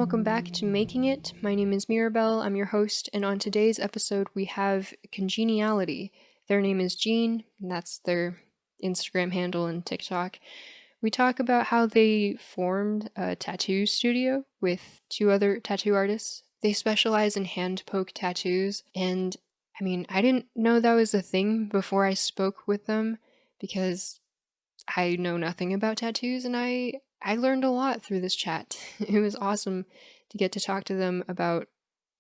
welcome back to Making It. My name is Mirabelle, I'm your host, and on today's episode we have Conjeaniality. Their name is Jean, and that's their Instagram handle and TikTok. We talk about how they formed a tattoo studio with two other tattoo artists. They specialize in hand poke tattoos, and I didn't know that was a thing before I spoke with them because I know nothing about tattoos, and I learned a lot through this chat. It was awesome to get to talk to them about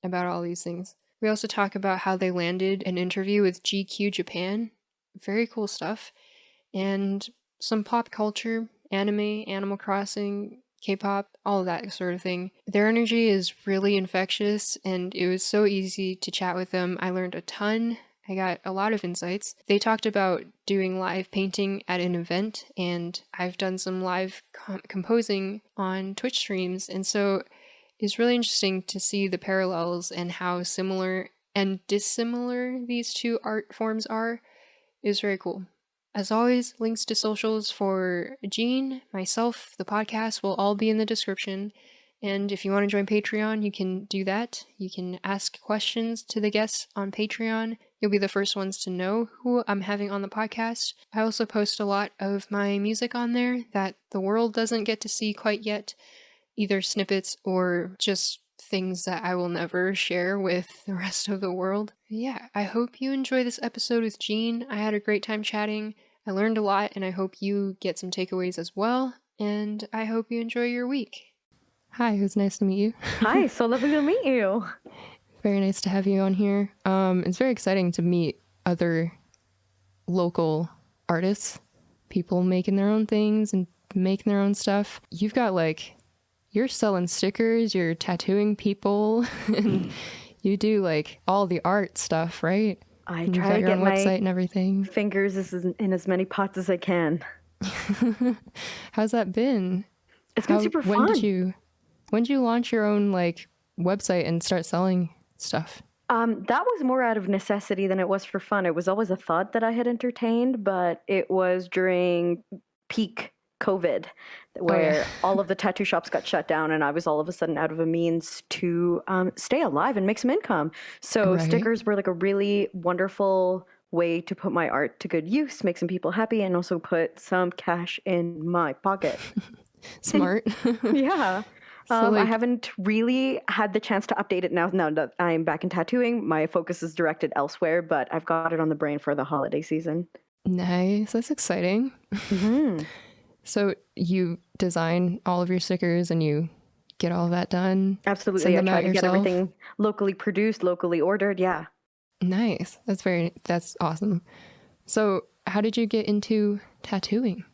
all these things. We also talk about how they landed an interview with GQ Japan. Very cool stuff. And some pop culture, anime, Animal Crossing, K-pop, all of that sort of thing. Their energy is really infectious, and it was so easy to chat with them. I learned a ton. I got a lot of insights. They talked about doing live painting at an event, and I've done some live composing on Twitch streams, and so it's really interesting to see the parallels and how similar and dissimilar these two art forms are. Is very cool. As always, links to socials for Jean, myself, the podcast will all be in the description. And if you want to join Patreon, you can do that. You can ask questions to the guests on Patreon. You'll be the first ones to know who I'm having on the podcast. I also post a lot of my music on there that the world doesn't get to see quite yet, either snippets or just things that I will never share with the rest of the world. Yeah, I hope you enjoy this episode with Jean. I had a great time chatting. I learned a lot, and I hope you get some takeaways as well. And I hope you enjoy your week. Hi, it was nice to meet you. Hi, so lovely to meet you. Very nice to have you on here. It's very exciting to meet other local artists, people making their own things and making their own stuff. You've got you're selling stickers, you're tattooing people, and you do all the art stuff, right? I try to get my website and everything. Fingers in as many pots as I can. How's that been? It's been super fun. When did you launch your own website and start selling stuff? That was more out of necessity than it was for fun. It was always a thought that I had entertained, but it was during peak COVID where all of the tattoo shops got shut down, and I was all of a sudden out of a means to stay alive and make some income. So stickers were a really wonderful way to put my art to good use, make some people happy, and also put some cash in my pocket. Smart. Yeah. So I haven't really had the chance to update it now that I'm back in tattooing. My focus is directed elsewhere, but I've got it on the brain for the holiday season. Nice. That's exciting. Mm-hmm. So you design all of your stickers and you get all of that done? Absolutely. I try to get everything locally produced, locally ordered. Yeah. Nice. That's awesome. So how did you get into tattooing?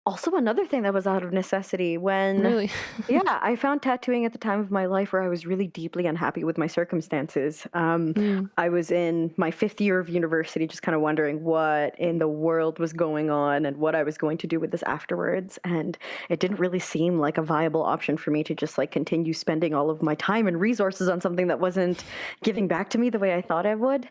Also another thing that was out of necessity when yeah, I found tattooing at the time of my life where I was really deeply unhappy with my circumstances. I was in my 5th year of university, just kind of wondering what in the world was going on and what I was going to do with this afterwards. And it didn't really seem like a viable option for me to just continue spending all of my time and resources on something that wasn't giving back to me the way I thought I would,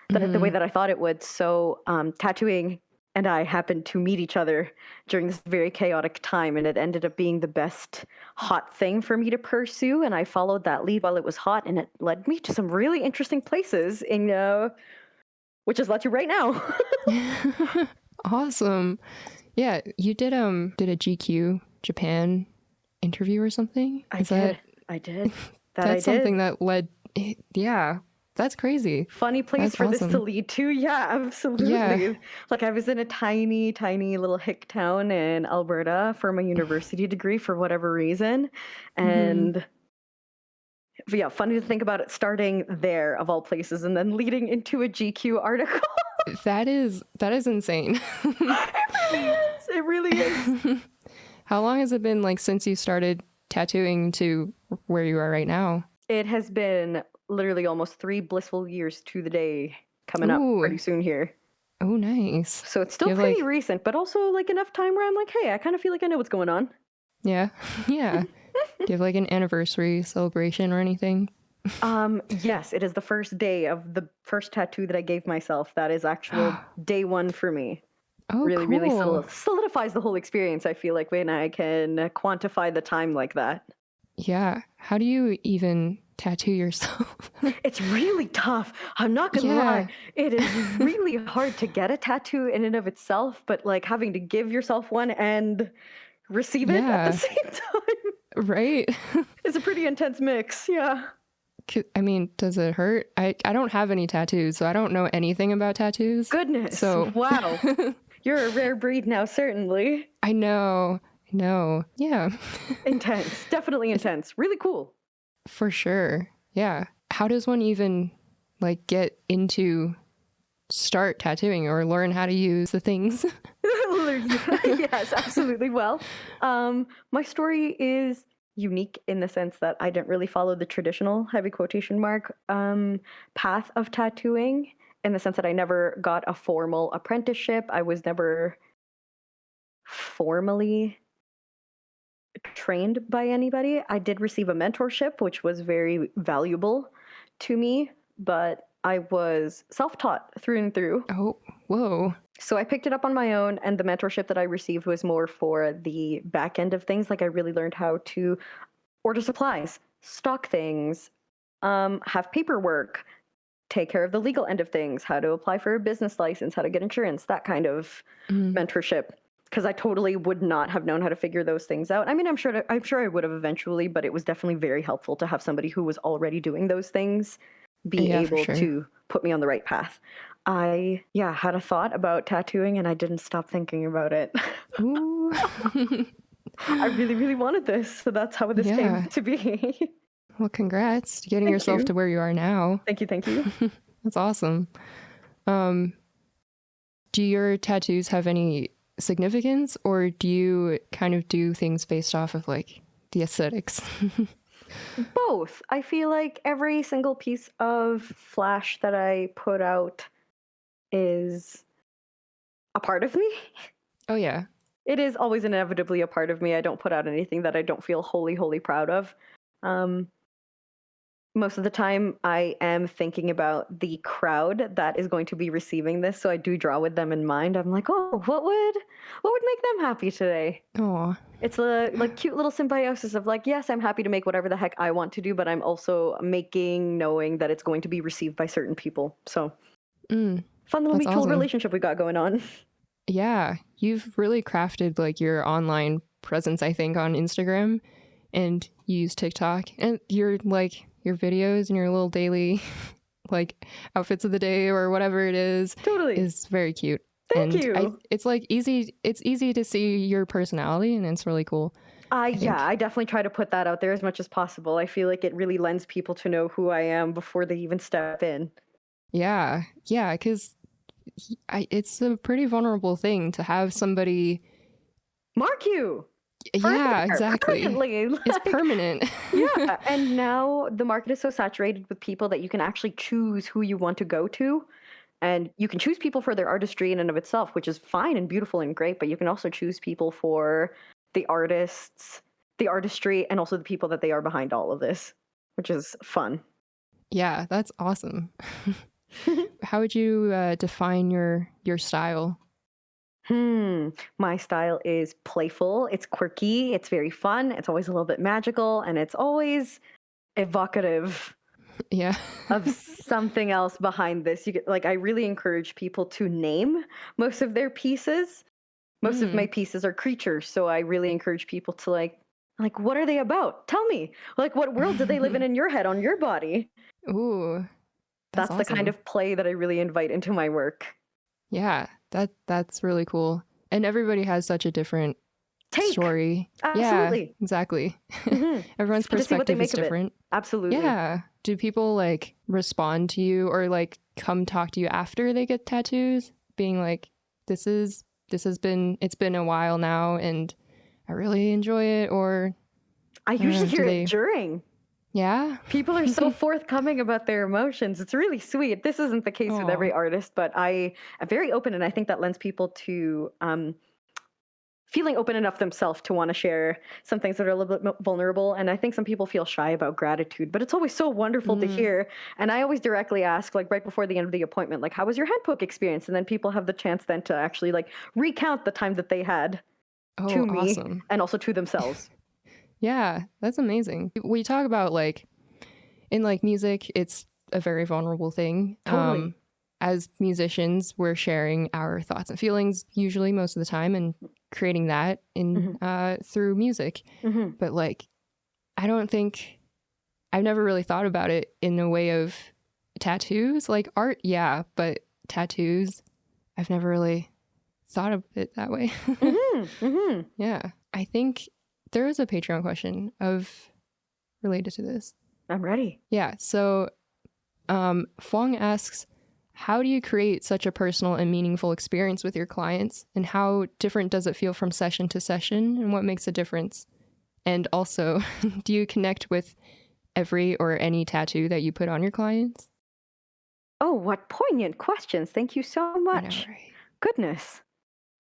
the way that I thought it would. So tattooing and I happened to meet each other during this very chaotic time, and it ended up being the best hot thing for me to pursue. And I followed that lead while it was hot, and it led me to some really interesting places, which has led to right now. Awesome. Yeah, you did a GQ Japan interview or something? I did. That's something that led. Yeah. That's crazy. Funny place for this to lead to. Yeah, absolutely. Yeah. I was in a tiny, tiny little hick town in Alberta for my university degree for whatever reason. And yeah, funny to think about it starting there of all places and then leading into a GQ article. That is insane. It really is. How long has it been since you started tattooing to where you are right now? It has been literally almost 3 blissful years to the day coming up pretty soon here. Oh, nice. So it's still pretty recent, but also enough time where I'm hey, I kind of feel like I know what's going on. Yeah. Yeah. Do you have an anniversary celebration or anything? Yes, it is the first day of the first tattoo that I gave myself. That is actual day 1 for me. Oh, really, cool. Really solidifies the whole experience, I feel like, when I can quantify the time like that. Yeah. How do you even tattoo yourself? It's really tough. I'm not gonna lie. It is really hard to get a tattoo in and of itself, but like having to give yourself one and receive it at the same time. Right. It's a pretty intense mix. Yeah. I mean, does it hurt? I don't have any tattoos, so I don't know anything about tattoos. Goodness. So wow. You're a rare breed now, certainly. I know. Yeah. Intense. Definitely intense. Really cool. For sure. Yeah. How does one even like get into start tattooing or learn how to use the things? Yes, absolutely. Well, my story is unique in the sense that I didn't really follow the traditional heavy quotation mark path of tattooing, in the sense that I never got a formal apprenticeship. I was never formally trained by anybody. I did receive a mentorship, which was very valuable to me, but I was self-taught through and through. Oh, whoa. So I picked it up on my own, and the mentorship that I received was more for the back end of things. Like I really learned how to order supplies, stock things, have paperwork, take care of the legal end of things, how to apply for a business license, how to get insurance, that kind of mentorship. Because I totally would not have known how to figure those things out. I mean, I'm sure I would have eventually, but it was definitely very helpful to have somebody who was already doing those things be able to put me on the right path. I had a thought about tattooing, and I didn't stop thinking about it. Ooh. I really, really wanted this, so that's how this came to be. Well, congrats getting yourself to where you are now. Thank you. That's awesome. Do your tattoos have any significance, or do you kind of do things based off of like the aesthetics? Both. I feel like every single piece of flash that I put out is a part of me. Oh yeah. It is always inevitably a part of me. I don't put out anything that I don't feel wholly proud of. Most of the time I am thinking about the crowd that is going to be receiving this, so I do draw with them in mind. I'm like, oh, what would make them happy today? Oh, it's a like cute little symbiosis of like, yes, I'm happy to make whatever the heck I want to do, but I'm also knowing that it's going to be received by certain people. So fun little mutual relationship we got going on. Yeah, you've really crafted like your online presence, I think, on Instagram, and you use TikTok, and your videos and your little daily like outfits of the day or whatever it is is very cute. Thank you. It's like it's easy to see your personality, and it's really cool. I definitely try to put that out there as much as possible. I feel like it really lends people to know who I am before they even step in. Yeah, because it's a pretty vulnerable thing to have somebody mark you. Yeah, exactly. It's permanent. Yeah, and now the market is so saturated with people that you can actually choose who you want to go to. And you can choose people for their artistry in and of itself, which is fine and beautiful and great, but you can also choose people for the artists, the artistry, and also the people that they are behind all of this, which is fun. Yeah, that's awesome. How would you define your style? My style is playful, it's quirky, it's very fun, it's always a little bit magical, and it's always evocative. Yeah. Of something else behind this. I really encourage people to name most of their pieces. Most of my pieces are creatures, so I really encourage people to like what are they about? Tell me. Like, what world do they live in your head, on your body? Ooh. That's awesome. The kind of play that I really invite into my work. Yeah, that's really cool. And everybody has such a different story. Absolutely. Yeah, exactly. Everyone's perspective is different. Absolutely. Yeah. Do people like respond to you or like come talk to you after they get tattoos, being like, it's been a while now and I really enjoy it? Or I usually hear it during. Yeah. People are so forthcoming about their emotions. It's really sweet. This isn't the case with every artist, but I am very open, and I think that lends people to feeling open enough themselves to want to share some things that are a little bit vulnerable. And I think some people feel shy about gratitude, but it's always so wonderful to hear. And I always directly ask, like right before the end of the appointment, like, how was your handpoke experience? And then people have the chance then to actually like recount the time that they had to me and also to themselves. Yeah, that's amazing. We talk about like in like music, it's a very vulnerable thing. Totally. As musicians, we're sharing our thoughts and feelings usually most of the time and creating that in through music. But like, I don't think I've never really thought about it in the way of tattoos. Like art, yeah, but tattoos, I've never really thought of it that way. Yeah, I think there is a Patreon question of related to this. I'm ready. Yeah, so Fong asks, how do you create such a personal and meaningful experience with your clients? And how different does it feel from session to session? And what makes a difference? And also, do you connect with every or any tattoo that you put on your clients? Oh, what poignant questions. Thank you so much. I know, right? Goodness.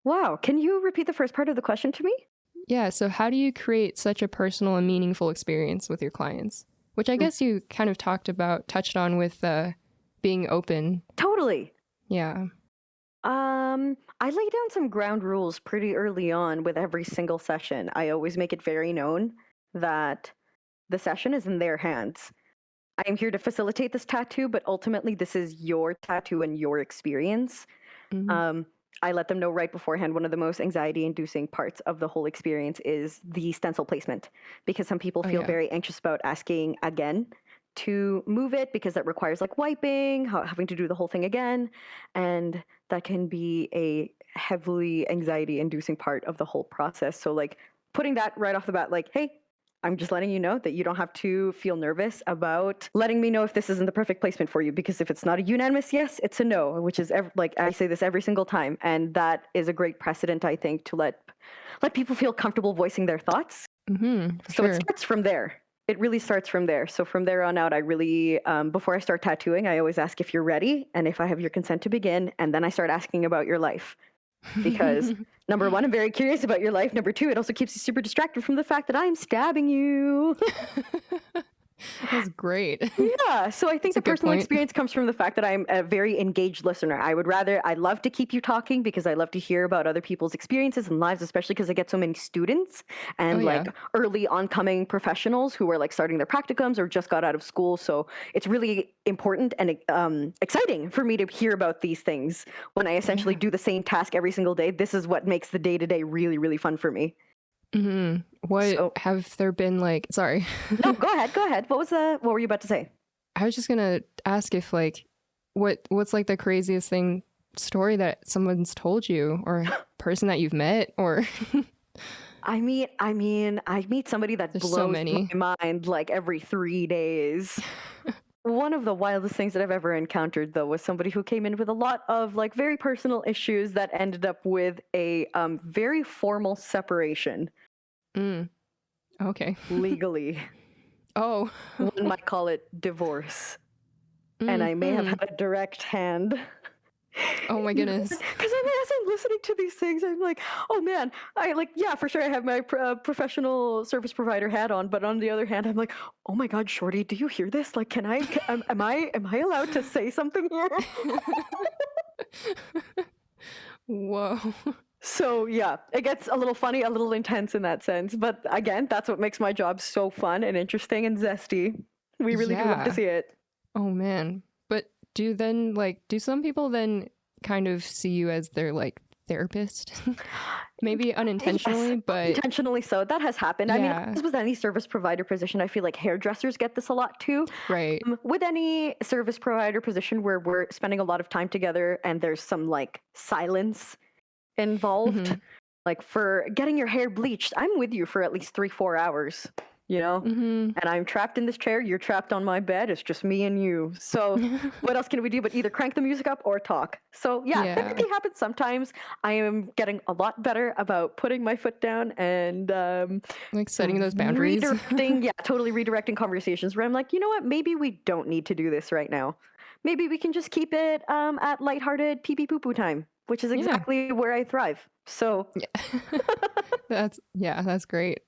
Wow. Can you repeat the first part of the question to me? Yeah, so how do you create such a personal and meaningful experience with your clients? Which I guess you kind of touched on with being open. Totally. Yeah. I lay down some ground rules pretty early on with every single session. I always make it very known that the session is in their hands. I am here to facilitate this tattoo, but ultimately this is your tattoo and your experience. I let them know right beforehand one of the most anxiety-inducing parts of the whole experience is the stencil placement, because some people feel very anxious about asking again to move it because that requires like wiping, having to do the whole thing again, and that can be a heavily anxiety-inducing part of the whole process. So like putting that right off the bat, like, hey, I'm just letting you know that you don't have to feel nervous about letting me know if this isn't the perfect placement for you, because if it's not a unanimous yes, it's a no, which is like I say this every single time, and that is a great precedent, I think, to let people feel comfortable voicing their thoughts. So it starts from there. It really starts from there. So from there on out, I really, before I start tattooing, I always ask if you're ready and if I have your consent to begin, and then I start asking about your life. Because number one, I'm very curious about your life. Number two, it also keeps you super distracted from the fact that I'm stabbing you. That's great. Yeah, so I think the personal experience comes from the fact that I'm a very engaged listener. I love to keep you talking because I love to hear about other people's experiences and lives, especially because I get so many students and like early oncoming professionals who are like starting their practicums or just got out of school. So it's really important and exciting for me to hear about these things when I essentially do the same task every single day. This is what makes the day-to-day really, really fun for me. What have there been like, sorry. No, go ahead. What were you about to say? I was just gonna ask if like, what's like the craziest story that someone's told you, or person that you've met, or I mean, I meet somebody that blows my mind like every 3 days. One of the wildest things that I've ever encountered, though, was somebody who came in with a lot of like very personal issues that ended up with a very formal separation. Okay. Legally. Oh. One might call it divorce. And I may have had a direct hand. Oh my goodness. Because as I'm listening to these things, I'm like, oh man, for sure I have my professional service provider hat on, but on the other hand, I'm like, oh my God, Shorty, do you hear this? Like, am I allowed to say something here? Whoa. So yeah, it gets a little funny, a little intense in that sense. But again, that's what makes my job so fun and interesting and zesty. We really do love to see it. Oh man. But do some people then kind of see you as their like therapist? Maybe unintentionally, but intentionally so. That has happened. I mean, as with any service provider position, I feel like hairdressers get this a lot too. Right. With any service provider position where we're spending a lot of time together and there's some like silence involved, like for getting your hair bleached, I'm with you for at least 3-4 hours, you know, and I'm trapped in this chair, you're trapped on my bed, it's just me and you. So what else can we do but either crank the music up or talk? So therapy happens sometimes. I am getting a lot better about putting my foot down and like setting those boundaries. Totally redirecting conversations where I'm like, you know what, maybe we don't need to do this right now. Maybe we can just keep it at lighthearted pee-pee poo-poo time, which is exactly where I thrive. So that's great.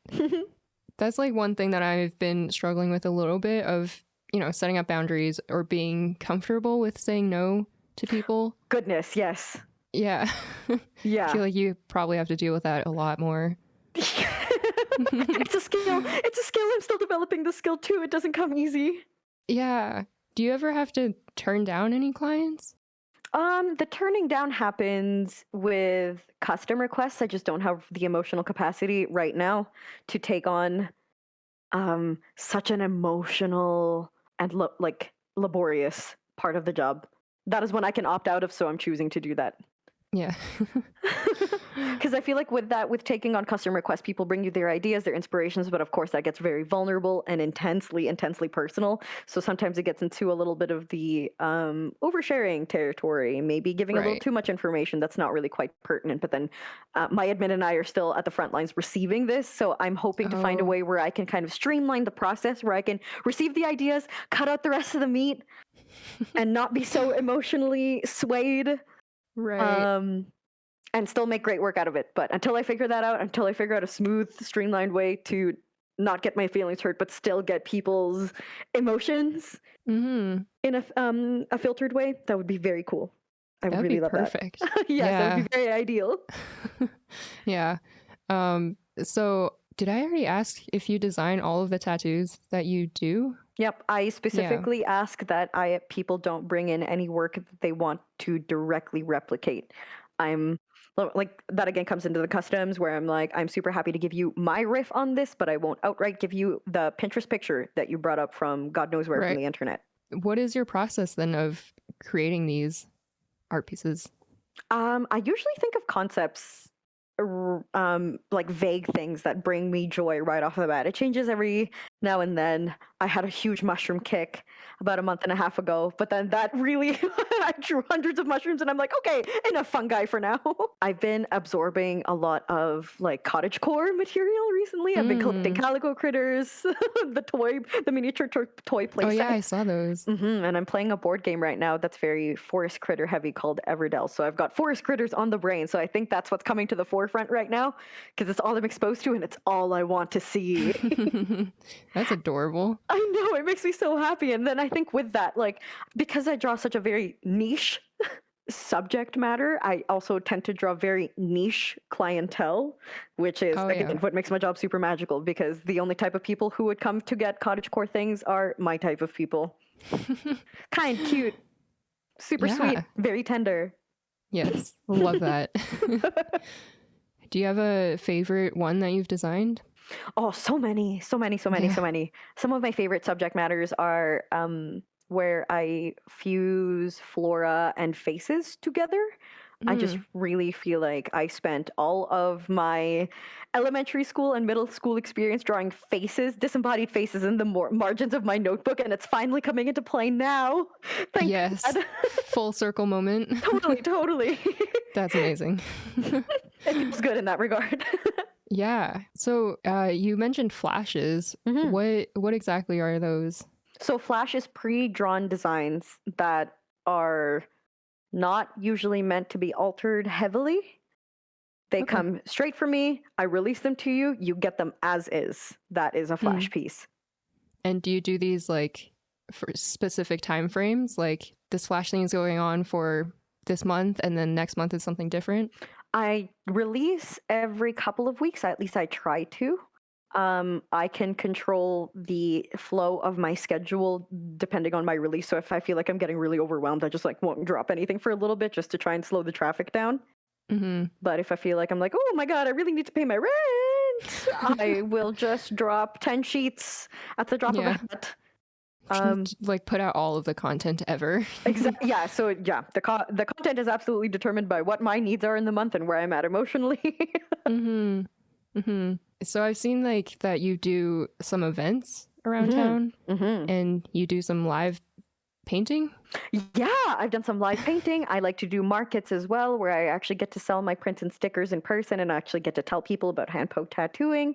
That's like one thing that I've been struggling with a little bit of, setting up boundaries or being comfortable with saying no to people. Goodness, yes. Yeah. Yeah. I feel like you probably have to deal with that a lot more. It's a skill. It's a skill. I'm still developing the skill too. It doesn't come easy. Yeah. Do you ever have to turn down any clients? The turning down happens with custom requests. I just don't have the emotional capacity right now to take on such an emotional and like laborious part of the job. That is when I can opt out of, so I'm choosing to do that. Yeah. Because I feel like with taking on custom requests, people bring you their ideas, their inspirations, but of course that gets very vulnerable and intensely personal. So sometimes it gets into a little bit of the oversharing territory, maybe giving a little too much information that's not really quite pertinent. But then my admin and I are still at the front lines receiving this, so I'm hoping to find a way where I can kind of streamline the process, where I can receive the ideas, cut out the rest of the meat, and not be so emotionally swayed. Right. And still make great work out of it. But until I figure that out, until I figure out a smooth, streamlined way to not get my feelings hurt, but still get people's emotions in a filtered way, that would be very cool. I would really love perfect. That. Yes, that would be very ideal. Yeah. So did I already ask if you design all of the tattoos that you do? Yep, I specifically ask that people don't bring in any work that they want to directly replicate. I'm like, that again comes into the customs where I'm like, I'm super happy to give you my riff on this, but I won't outright give you the Pinterest picture that you brought up from God knows where from the internet. What is your process then of creating these art pieces? I usually think of concepts, like vague things that bring me joy right off the bat. It changes every now and then. I had a huge mushroom kick about a month and a half ago, but then that really, I drew hundreds of mushrooms and I'm like, okay, enough fungi for now. I've been absorbing a lot of like cottagecore material recently. I've been collecting calico critters, the miniature toy play sets. Yeah, I saw those. And I'm playing a board game right now that's very forest critter heavy called Everdell. So I've got forest critters on the brain. So I think that's what's coming to the forefront right now because it's all I'm exposed to and it's all I want to see. That's adorable. I know, it makes me so happy. And then I think with that, like, because I draw such a very niche subject matter, I also tend to draw very niche clientele, which is again what makes my job super magical, because the only type of people who would come to get cottagecore things are my type of people. Kind, cute, super sweet, very tender. Yes, love that. Do you have a favorite one that you've designed? Oh, so many. Some of my favorite subject matters are where I fuse flora and faces together. I just really feel like I spent all of my elementary school and middle school experience drawing faces, disembodied faces in the margins of my notebook, and it's finally coming into play now. Thank God. Full circle moment. Totally. That's amazing. It feels good in that regard. Yeah. So you mentioned flashes. What exactly are those? So flash is pre-drawn designs that are not usually meant to be altered heavily. They come straight from me. I release them to you. You get them as is. That is a flash piece. And do you do these like for specific time frames? Like this flash thing is going on for this month and then next month is something different? I release every couple of weeks. At least I try to. I can control the flow of my schedule depending on my release. So if I feel like I'm getting really overwhelmed, I just like won't drop anything for a little bit just to try and slow the traffic down. But if I feel like I'm like, oh my God, I really need to pay my rent, I will just drop 10 sheets at the drop of a hat. Like put out all of the content ever. Exactly. Yeah. So yeah, the content is absolutely determined by what my needs are in the month and where I'm at emotionally. So I've seen like that you do some events around town and you do some live painting. Yeah, I've done some live painting. I like to do markets as well, where I actually get to sell my prints and stickers in person and actually get to tell people about hand poke tattooing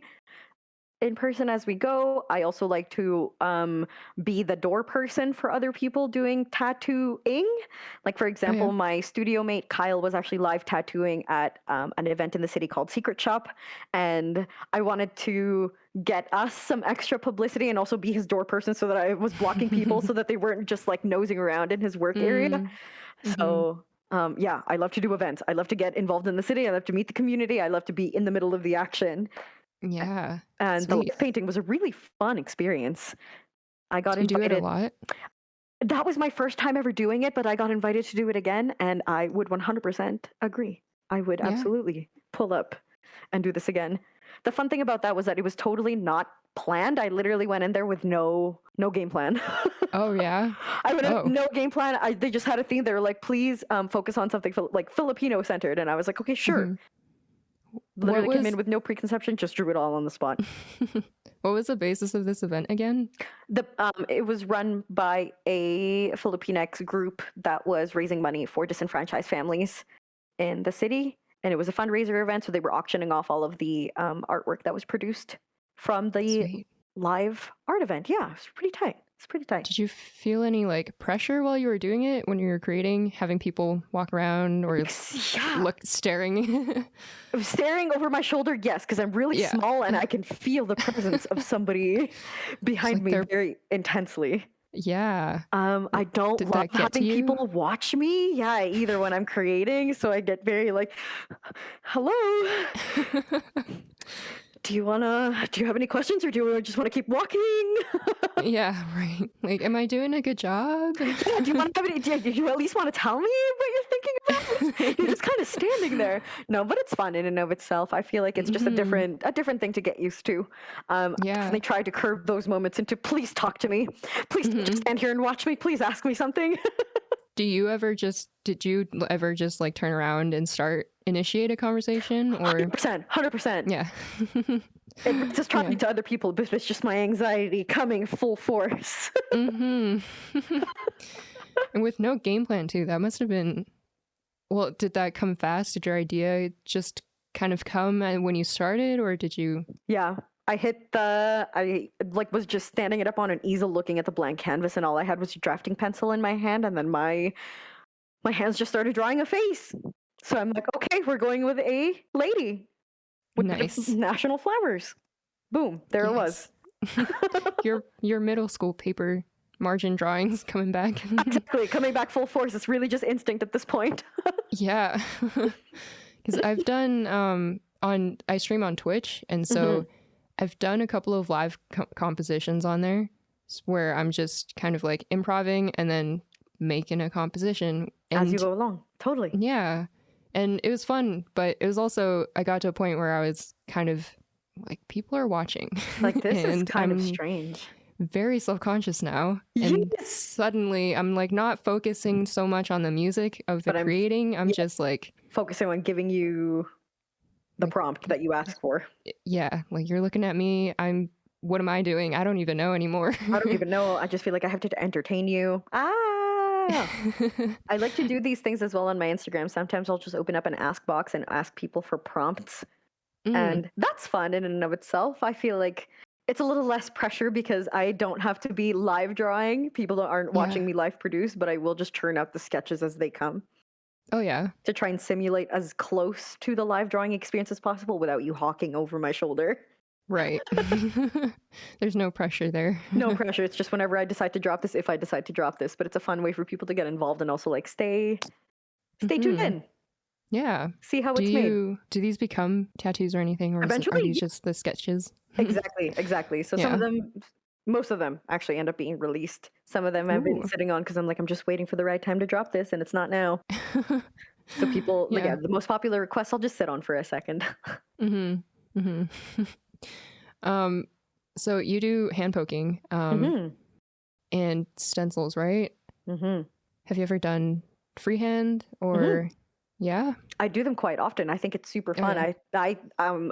in person as we go. I also like to be the door person for other people doing tattooing. Like, for example, my studio mate Kyle was actually live tattooing at an event in the city called Secret Shop. And I wanted to get us some extra publicity and also be his door person so that I was blocking people so that they weren't just like nosing around in his work area. So yeah, I love to do events. I love to get involved in the city. I love to meet the community. I love to be in the middle of the action. Yeah. And the Sweet. live painting was a really fun experience. I got Do you do it a invited. lot? That was my first time ever doing it, but I got invited to do it again, and I would 100% agree. I would Yeah. absolutely pull up and do this again. The fun thing about that was that it was totally not planned. I literally went in there with no game plan. Oh, yeah? I went in Oh. no game plan. They just had a theme. They were like, please focus on something like Filipino centered, and I was like, okay, sure. Mhm. What Literally came in was with no preconception, just drew it all on the spot. what was the basis of this event again? It was run by a Filipinx group that was raising money for disenfranchised families in the city, and it was a fundraiser event. So they were auctioning off all of the artwork that was produced from the Sweet. live art event. Yeah, it's pretty tight. It's pretty tight. Did you feel any like pressure while you were doing it when you were creating, having people walk around or look staring? Staring over my shoulder, yes, because I'm really small and I can feel the presence of somebody behind me very intensely. Yeah. I don't love having people watch me. Yeah, either when I'm creating, so I get very like, hello. Do you have any questions, or do you just want to keep walking? Yeah, right. Like, am I doing a good job? Yeah, do you at least want to tell me what you're thinking about? You're just kind of standing there. No, but it's fun in and of itself. I feel like it's just a different thing to get used to. I definitely tried to curve those moments into, please talk to me. Please just stand here and watch me. Please ask me something. Did you ever just like turn around and initiate a conversation, or 100%? Yeah. It's just talking to other people, but it's just my anxiety coming full force. And with no game plan too, that must have been. Well, did that come fast? Did your idea just kind of come when you started, or did you? Yeah. I was just standing it up on an easel looking at the blank canvas, and all I had was a drafting pencil in my hand, and then my hands just started drawing a face. So I'm like, okay, we're going with a lady with national flowers. Boom, there it was. your middle school paper margin drawings coming back. Exactly, coming back full force. It's really just instinct at this point. Yeah. Because I've done I stream on Twitch, and so I've done a couple of live compositions on there where I'm just kind of like improving and then making a composition as you go along. Totally. Yeah. And it was fun, but it was also, I got to a point where I was kind of like, people are watching. Like, this is kind of strange. Very self-conscious now. And suddenly I'm like not focusing so much on the music of the creating. I'm just like focusing on giving you the prompt that you asked for. Yeah. Like, you're looking at me. What am I doing? I don't even know anymore. I don't even know. I just feel like I have to entertain you. I like to do these things as well on my Instagram. Sometimes I'll just open up an ask box and ask people for prompts. And that's fun in and of itself. I feel like it's a little less pressure because I don't have to be live drawing. People aren't watching me live produce, but I will just churn out the sketches as they come. Oh, yeah. To try and simulate as close to the live drawing experience as possible without you hawking over my shoulder. Right. There's no pressure there. No pressure. It's just whenever I decide to drop this, if I decide to drop this. But it's a fun way for people to get involved and also like stay tuned in. Yeah. See how it's made. Do these become tattoos or anything? Or eventually, are these just the sketches? Exactly. So some of them, most of them actually end up being released. Some of them I've been sitting on because I'm just waiting for the right time to drop this, and it's not now. So people, the most popular requests I'll just sit on for a second. So you do hand poking and stencils, right? Have you ever done freehand or yeah? I do them quite often. I think it's super fun. I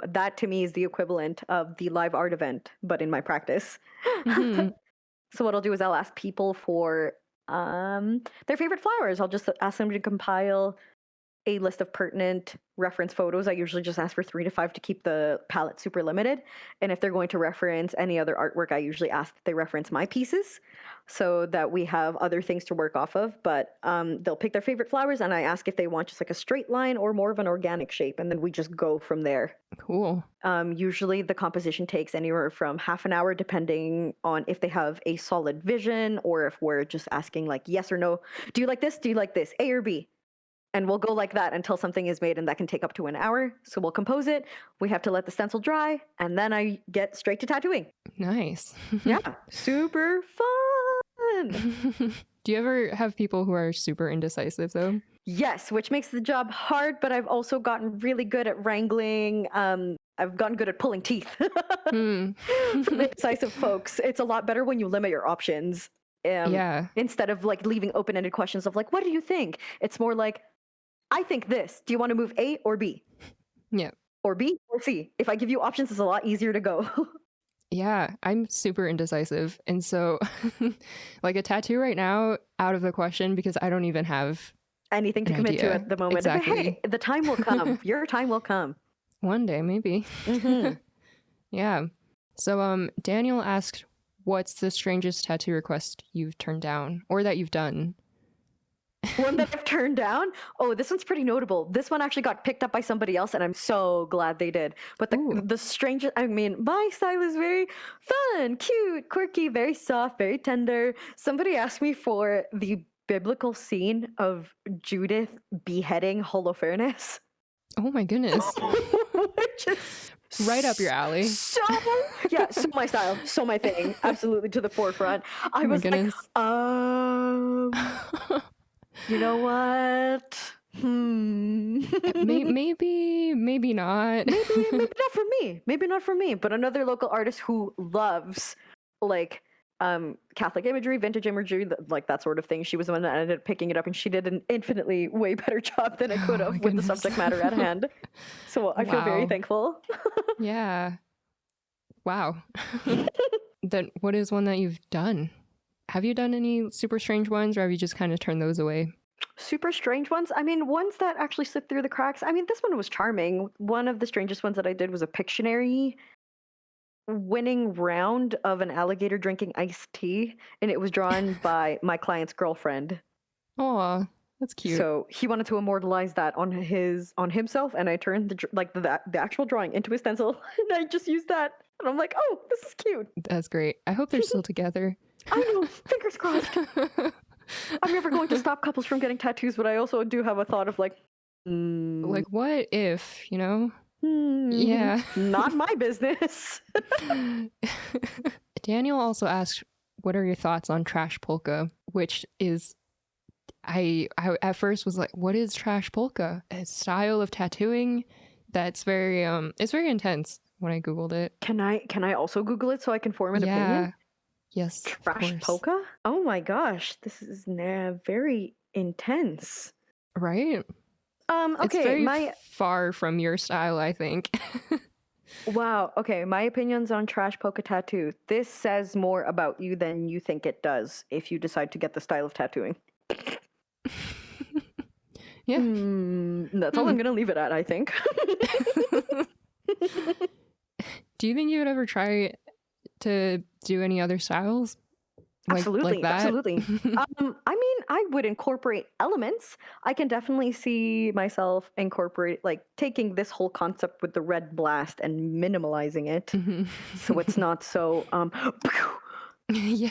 that to me is the equivalent of the live art event, but in my practice. So what I'll do is I'll ask people for their favorite flowers. I'll just ask them to compile a list of pertinent reference photos. I usually just ask for 3 to 5 to keep the palette super limited. And if they're going to reference any other artwork, I usually ask that they reference my pieces so that we have other things to work off of. But they'll pick their favorite flowers, and I ask if they want just like a straight line or more of an organic shape, and then we just go from there. Cool. Usually the composition takes anywhere from half an hour, depending on if they have a solid vision or if we're just asking like yes or no. Do you like this? Do you like this? A or B? And we'll go like that until something is made, and that can take up to an hour. So we'll compose it. We have to let the stencil dry, and then I get straight to tattooing. Nice. Yeah, super fun. Do you ever have people who are super indecisive though? Yes, which makes the job hard, but I've also gotten really good at wrangling. I've gotten good at pulling teeth from indecisive folks. It's a lot better when you limit your options. Yeah. Instead of like leaving open-ended questions of like, what do you think? It's more like, I think this. Do you want to move A or B? Yeah. Or B or C? If I give you options, it's a lot easier to go. Yeah, I'm super indecisive. And so like a tattoo right now, out of the question, because I don't even have anything to commit to at the moment. Exactly. But hey, the time will come. Your time will come. One day, maybe. Yeah. So Daniel asked, what's the strangest tattoo request you've turned down or that you've done? One that I've turned down? Oh, this one's pretty notable. This one actually got picked up by somebody else, and I'm so glad they did. But the strangest, I mean, my style is very fun, cute, quirky, very soft, very tender. Somebody asked me for the biblical scene of Judith beheading Holofernes. Oh my goodness. Which is right up your alley. So my style, so my thing, absolutely to the forefront. I was like, you know what? Maybe not. maybe not for me. Maybe not for me. But another local artist who loves like Catholic imagery, vintage imagery, like that sort of thing. She was the one that ended up picking it up, and she did an infinitely way better job than I could have with the subject matter at hand. So I feel very thankful. Yeah. Wow. Then what is one that you've done? Have you done any super strange ones, or have you just kind of turned those away? Super strange ones? I mean, ones that actually slipped through the cracks. I mean, this one was charming. One of the strangest ones that I did was a Pictionary winning round of an alligator drinking iced tea, and it was drawn by my client's girlfriend. Oh, that's cute. So he wanted to immortalize that on himself, and I turned the actual drawing into a stencil, and I just used that. And I'm like, oh, this is cute. That's great. I hope they're still together. I know, fingers crossed. I'm never going to stop couples from getting tattoos, but I also do have a thought of like what if, you know? Yeah. Not my business. Daniel also asked, what are your thoughts on trash polka? Which is, I at first was like, what is trash polka? A style of tattooing that's very, it's very intense when I Googled it. Can I also Google it so I can form an opinion? Yes. Trash polka? Oh my gosh, this is very intense. Right? Okay, it's very far from your style, I think. Wow. Okay, my opinions on trash polka tattoo. This says more about you than you think it does if you decide to get the style of tattooing. Yeah. That's all I'm going to leave it at, I think. Do you think you would ever try to do any other styles? Absolutely, absolutely. I mean, I would incorporate elements. I can definitely see myself incorporate, like, taking this whole concept with the red blast and minimalizing it, so it's not so yeah,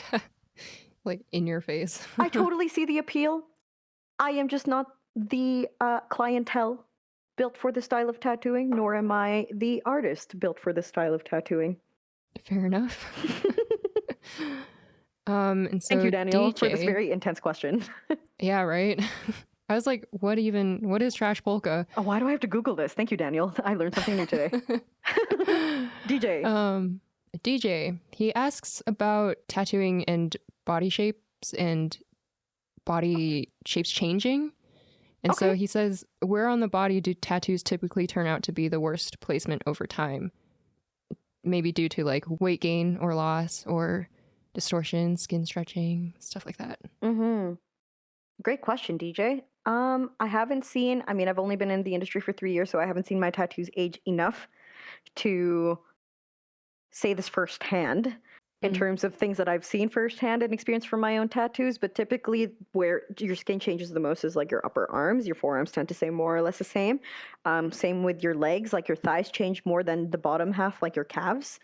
like in your face. I totally see the appeal. I am just not the clientele built for this style of tattooing, nor am I the artist built for this style of tattooing. Fair enough. And so thank you, Daniel, for this very intense question. Yeah, right. I was like, what is trash polka? Oh, why do I have to Google this? Thank you, Daniel. I learned something new today. DJ, he asks about tattooing and body shapes and body shapes changing. And so he says, where on the body do tattoos typically turn out to be the worst placement over time? Maybe due to like weight gain or loss or distortion, skin stretching, stuff like that. Great question, DJ. I haven't seen, I mean, I've only been in the industry for 3 years, so I haven't seen my tattoos age enough to say this firsthand in terms of things that I've seen firsthand and experienced from my own tattoos. But typically where your skin changes the most is like your upper arms. Your forearms tend to stay more or less the same. Same with your legs, like your thighs change more than the bottom half, like your calves.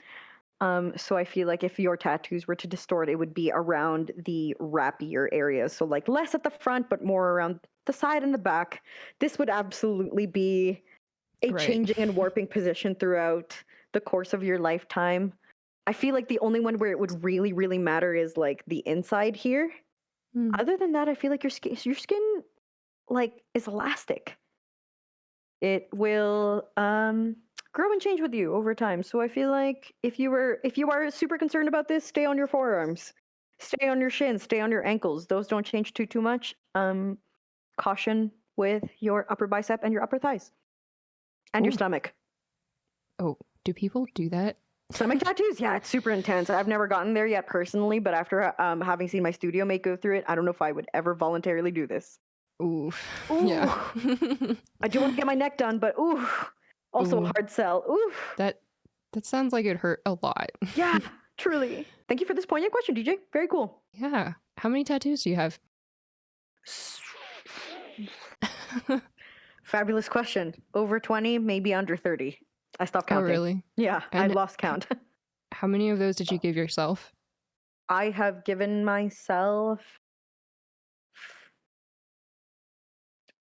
So I feel like if your tattoos were to distort, it would be around the wrappier areas. So like less at the front, but more around the side and the back. This would absolutely be a changing and warping position throughout the course of your lifetime. I feel like the only one where it would really, really matter is like the inside here. Other than that, I feel like your skin like is elastic. It will grow and change with you over time. So I feel like if you are super concerned about this, stay on your forearms, stay on your shins, stay on your ankles. Those don't change too much. Caution with your upper bicep and your upper thighs and your stomach. Oh, do people do that? Stomach tattoos? Yeah, it's super intense. I've never gotten there yet personally, but after having seen my studio mate go through it, I don't know if I would ever voluntarily do this. Ooh. Yeah. I do want to get my neck done, but also a hard sell. That sounds like it hurt a lot. Yeah, truly. Thank you for this poignant question, DJ. Very cool. Yeah. How many tattoos do you have? Fabulous question. Over 20, maybe under 30. I stopped counting. Oh, really? Yeah, I lost count. How many of those did you give yourself? I have given myself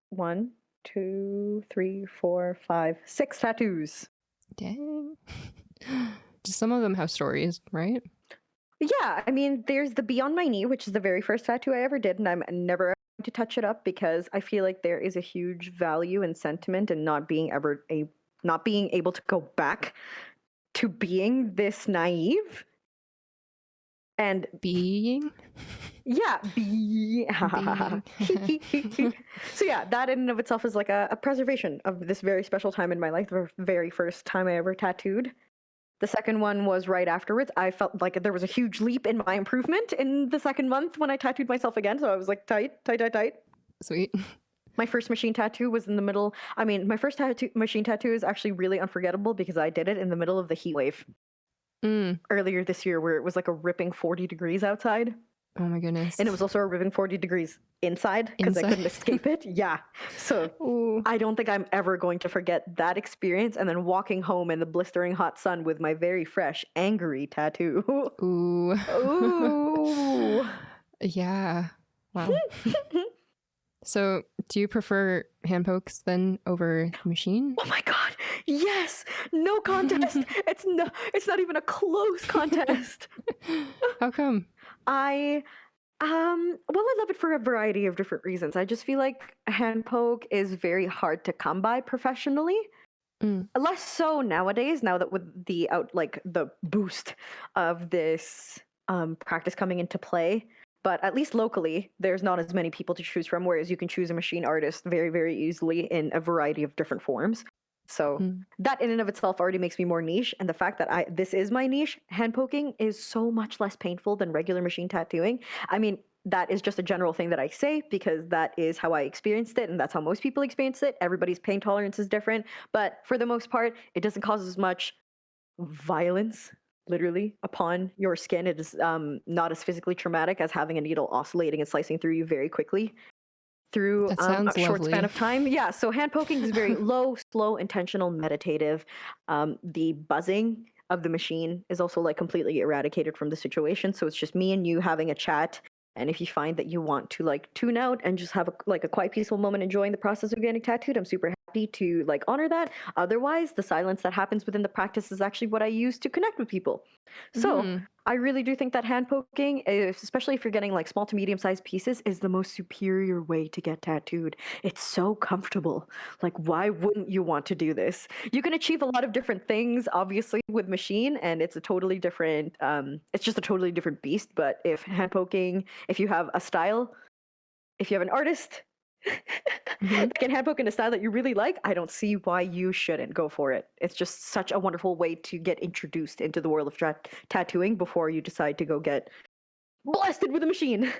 1, 2, 3, 4, 5, 6 tattoos. Dang. Do some of them have stories, right? Yeah, I mean, there's the Beyond My Knee, which is the very first tattoo I ever did, and I'm never going to touch it up because I feel like there is a huge value and sentiment in not being able to go back to being this naive and being. Yeah, being. So yeah, that in and of itself is like a preservation of this very special time in my life, the very first time I ever tattooed. The second one was right afterwards. I felt like there was a huge leap in my improvement in the second month when I tattooed myself again. So I was like, tight. Sweet. My first machine tattoo was in the middle. I mean, my first machine tattoo is actually really unforgettable because I did it in the middle of the heat wave earlier this year, where it was like a ripping 40 degrees outside. Oh my goodness. And it was also a ripping 40 degrees inside because I couldn't escape it. Yeah. So I don't think I'm ever going to forget that experience, and then walking home in the blistering hot sun with my very fresh, angry tattoo. Ooh. Yeah. Wow. So do you prefer hand pokes then over machine? Oh my god, yes! No contest. It's not even a close contest. How come? I love it for a variety of different reasons. I just feel like a hand poke is very hard to come by professionally. Less so nowadays, now that with the the boost of this practice coming into play. But at least locally, there's not as many people to choose from, whereas you can choose a machine artist very, very easily in a variety of different forms. So that in and of itself already makes me more niche. And the fact that this is my niche, hand poking is so much less painful than regular machine tattooing. I mean, that is just a general thing that I say because that is how I experienced it, and that's how most people experience it. Everybody's pain tolerance is different, but for the most part, it doesn't cause as much violence literally upon your skin. It is not as physically traumatic as having a needle oscillating and slicing through you very quickly through a short span of time. Yeah, so hand poking is very low, slow, intentional, meditative. The buzzing of the machine is also like completely eradicated from the situation. So it's just me and you having a chat. And if you find that you want to like tune out and just have a quiet, peaceful moment enjoying the process of getting tattooed, I'm super happy to like honor that. Otherwise, the silence that happens within the practice is actually what I use to connect with people. So I really do think that hand poking, especially if you're getting like small to medium sized pieces, is the most superior way to get tattooed. It's so comfortable. Like, why wouldn't you want to do this? You can achieve a lot of different things, obviously, with machine, and it's a totally different, it's just a totally different beast. But if hand poking, if you have a style, if you have an artist that can hand poke in a style that you really like, I don't see why you shouldn't go for it. It's just such a wonderful way to get introduced into the world of tattooing before you decide to go get blasted with a machine.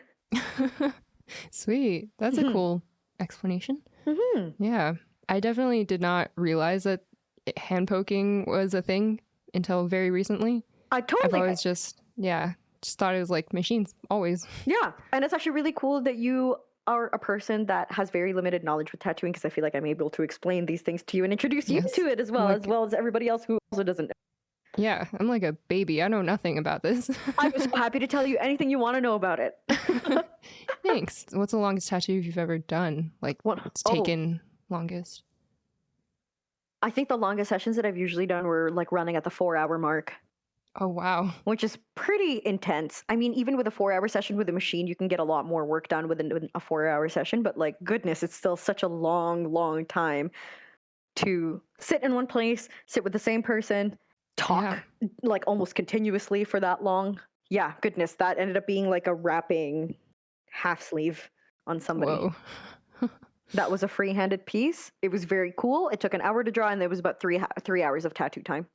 Sweet. That's a cool explanation. Yeah. I definitely did not realize that hand poking was a thing until very recently. I've always just thought it was like machines always. Yeah. And it's actually really cool that you are a person that has very limited knowledge with tattooing, because I feel like I'm able to explain these things to you and introduce you to it as well as everybody else who also doesn't know. Yeah, I'm like a baby. I know nothing about this. I was so happy to tell you anything you want to know about it. Thanks. What's the longest tattoo you've ever done? Like, what's taken longest? I think the longest sessions that I've usually done were like running at the 4-hour mark. Oh, wow. Which is pretty intense. I mean, even with a 4-hour session with a machine, you can get a lot more work done within a 4-hour session. But like, goodness, it's still such a long, long time to sit in one place, sit with the same person, talk like almost continuously for that long. Yeah, goodness, that ended up being like a wrapping half sleeve on somebody. Whoa. That was a free-handed piece. It was very cool. It took an hour to draw, and there was about three hours of tattoo time.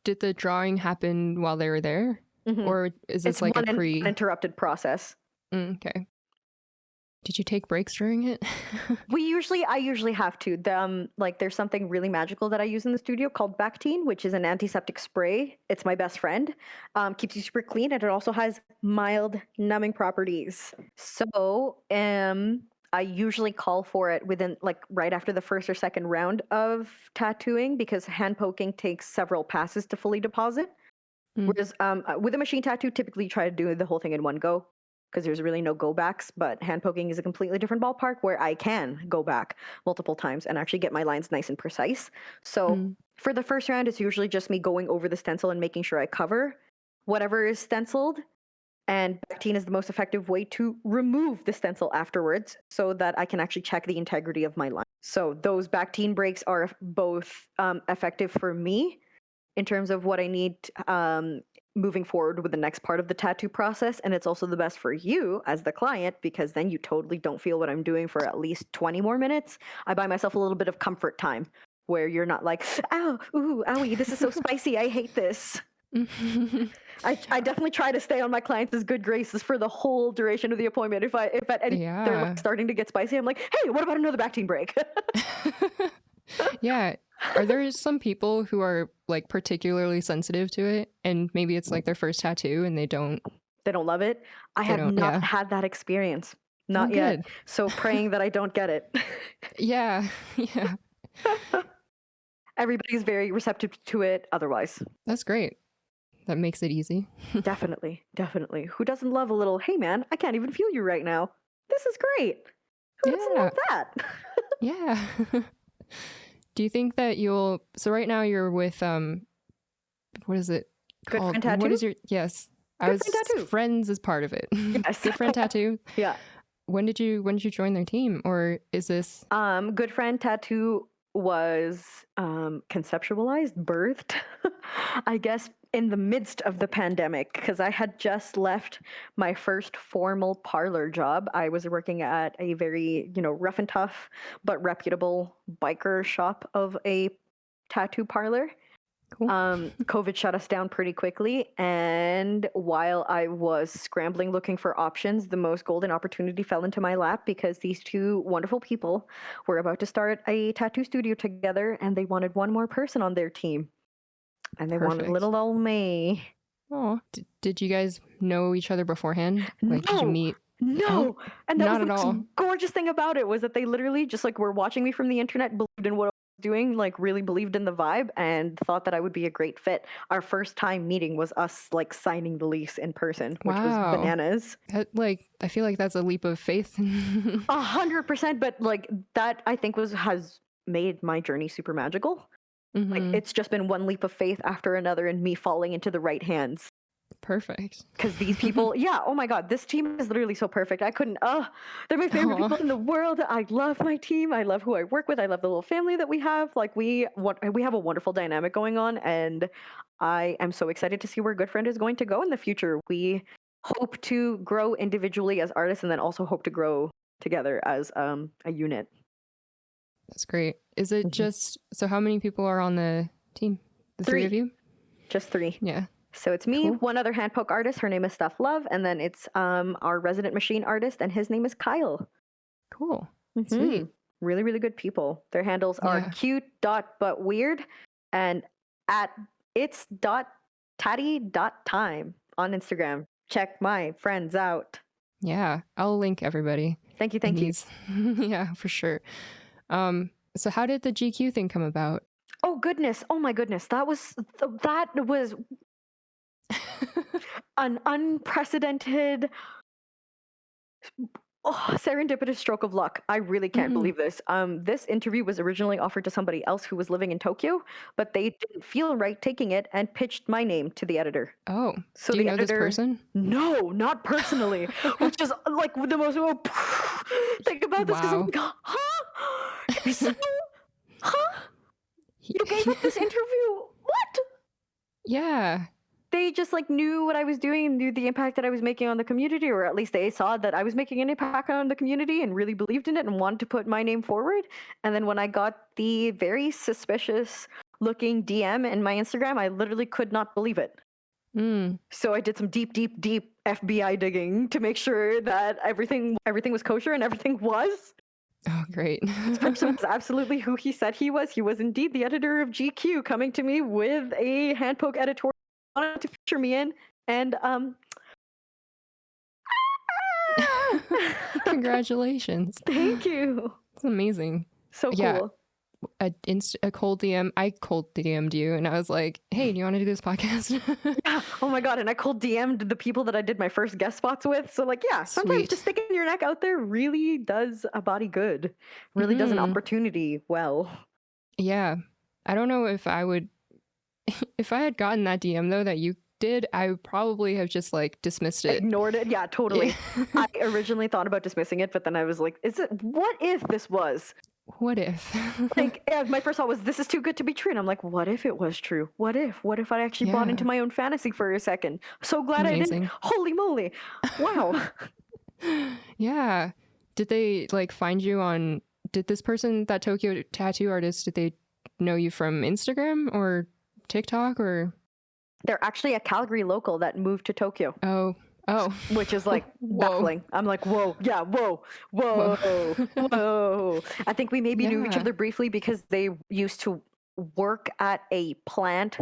Did the drawing happen while they were there? Mm-hmm. Or is this like a uninterrupted process? Okay. Did you take breaks during it? I usually have to. Like there's something really magical that I use in the studio called Bactine, which is an antiseptic spray. It's my best friend. Keeps you super clean, and it also has mild numbing properties. So, I usually call for it within like right after the first or second round of tattooing because hand poking takes several passes to fully deposit. Whereas with a machine tattoo, typically you try to do the whole thing in one go because there's really no go backs, but hand poking is a completely different ballpark where I can go back multiple times and actually get my lines nice and precise. So for the first round, it's usually just me going over the stencil and making sure I cover whatever is stenciled. And Bactine is the most effective way to remove the stencil afterwards so that I can actually check the integrity of my line. So those Bactine breaks are both effective for me in terms of what I need moving forward with the next part of the tattoo process. And it's also the best for you as the client because then you totally don't feel what I'm doing for at least 20 more minutes. I buy myself a little bit of comfort time where you're not like, ow, ooh, owie, this is so spicy. I hate this. I definitely try to stay on my clients' good graces for the whole duration of the appointment. If at any they're like starting to get spicy, I'm like, hey, what about another Bactine break? Yeah. Are there some people who are like particularly sensitive to it and maybe it's like their first tattoo and they don't love it? I have not had that experience. Not yet. So praying that I don't get it. Yeah. Everybody's very receptive to it otherwise. That's great. That makes it easy. Definitely. Who doesn't love a little, hey man, I can't even feel you right now. This is great. Who doesn't love that? Yeah. Do you think that so right now you're with, what is it called? Good Friend Tattoo? What is your, yes. Good Friend Tattoo. Friends is part of it. Yes. Good Friend Tattoo? Yeah. When did you join their team or is this? Good Friend Tattoo was conceptualized, birthed, I guess, in the midst of the pandemic because I had just left my first formal parlor job. I was working at a very, rough and tough but reputable biker shop of a tattoo parlor. Cool. COVID shut us down pretty quickly, and while I was scrambling looking for options, the most golden opportunity fell into my lap because these two wonderful people were about to start a tattoo studio together, and they wanted one more person on their team, and they wanted little old me. Oh, did you guys know each other beforehand? Like, did you meet? No, and that was the most gorgeous thing about it was that they literally just like were watching me from the internet, believed in what I was doing, like really believed in the vibe, and thought that I would be a great fit. Our first time meeting was us like signing the lease in person, which was bananas. I feel like that's a leap of faith. 100%, but like that I think has made my journey super magical. Mm-hmm. Like it's just been one leap of faith after another and me falling into the right hands. Perfect. Because these people, oh my God, this team is literally so perfect. I couldn't, they're my favorite people in the world. I love my team. I love who I work with. I love the little family that we have. Like we have a wonderful dynamic going on, and I am so excited to see where Good Friend is going to go in the future. We hope to grow individually as artists and then also hope to grow together as a unit. That's great. Is it just, so how many people are on the team? The three of you? Just 3. Yeah. So it's me, one other hand poke artist. Her name is Steph Love. And then it's our resident machine artist, and his name is Kyle. Cool. Mm-hmm. Sweet. Really, really good people. Their handles are cute.butweird and at it's.tatty.time on Instagram. Check my friends out. Yeah, I'll link everybody. Thank you. Yeah, for sure. So how did the GQ thing come about? Oh goodness. Oh my goodness. That was an unprecedented, serendipitous stroke of luck. I really can't believe this. This interview was originally offered to somebody else who was living in Tokyo, but they didn't feel right taking it and pitched my name to the editor. Oh, So do you the know this editor, person? no, not personally, which is like the most think about this because I'm Wow. like, huh? So, huh? You gave up this interview? What? Yeah. They just like knew what I was doing and knew the impact that I was making on the community, or at least they saw that I was making an impact on the community and really believed in it and wanted to put my name forward. And then when I got the very suspicious looking DM in my Instagram, I literally could not believe it. So I did some deep FBI digging to make sure that everything was kosher, and everything was. Oh, great. This person was absolutely who he said he was. He was indeed the editor of GQ, coming to me with a handpoke editorial wanted to feature me in, and Congratulations. Thank you. It's amazing. So Yeah. cool. A cold DM. I cold DM'd you, and I was like, "Hey, do you want to do this podcast?" Yeah. Oh my god! And I cold DM'd the people that I did my first guest spots with. So like, yeah, sometimes Sweet. just sticking your neck out there really does a body good. Really does an opportunity well. Yeah. I don't know if I would, if I had gotten that DM though that you did, I would probably have just like dismissed it. Ignored it. Yeah, totally. I originally thought about dismissing it, but then I was like, what if this was? What if? Like, yeah, my first thought was, this is too good to be true. And I'm like, what if it was true? What if I actually bought into my own fantasy for a second? So glad I didn't. Holy moly. Wow. Yeah. Did they like find you on, did this person, that Tokyo tattoo artist, did they know you from Instagram or TikTok or? They're actually a Calgary local that moved to Tokyo. Oh. Which is like baffling. I'm like, whoa, yeah, whoa. I think we maybe knew each other briefly because they used to work at a plant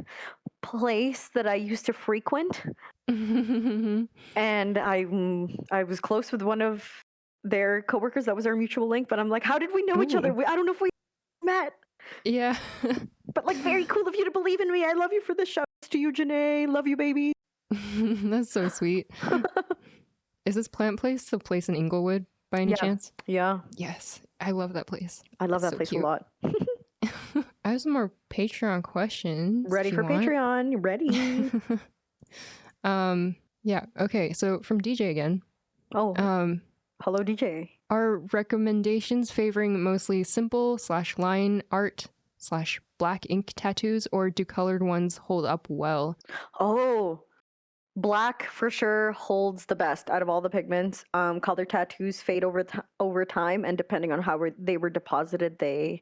place that I used to frequent. And I was close with one of their coworkers. That was our mutual link. But I'm like, how did we know each other? I don't know if we met. Yeah. But like, very cool of you to believe in me. I love you for the shout. To you, Janae. Love you, baby. That's so sweet. Is this plant place the place in Inglewood by any chance? Yeah. Yes. I love that place. I love that place a lot. I have some more Patreon questions. Ready for Patreon. Ready. Yeah. Okay. So from DJ again. Oh. Hello, DJ. Are recommendations favoring mostly simple / line art / black ink tattoos, or do colored ones hold up well? Oh, black for sure holds the best out of all the pigments. Colored tattoos fade over time, and depending on how they were deposited, they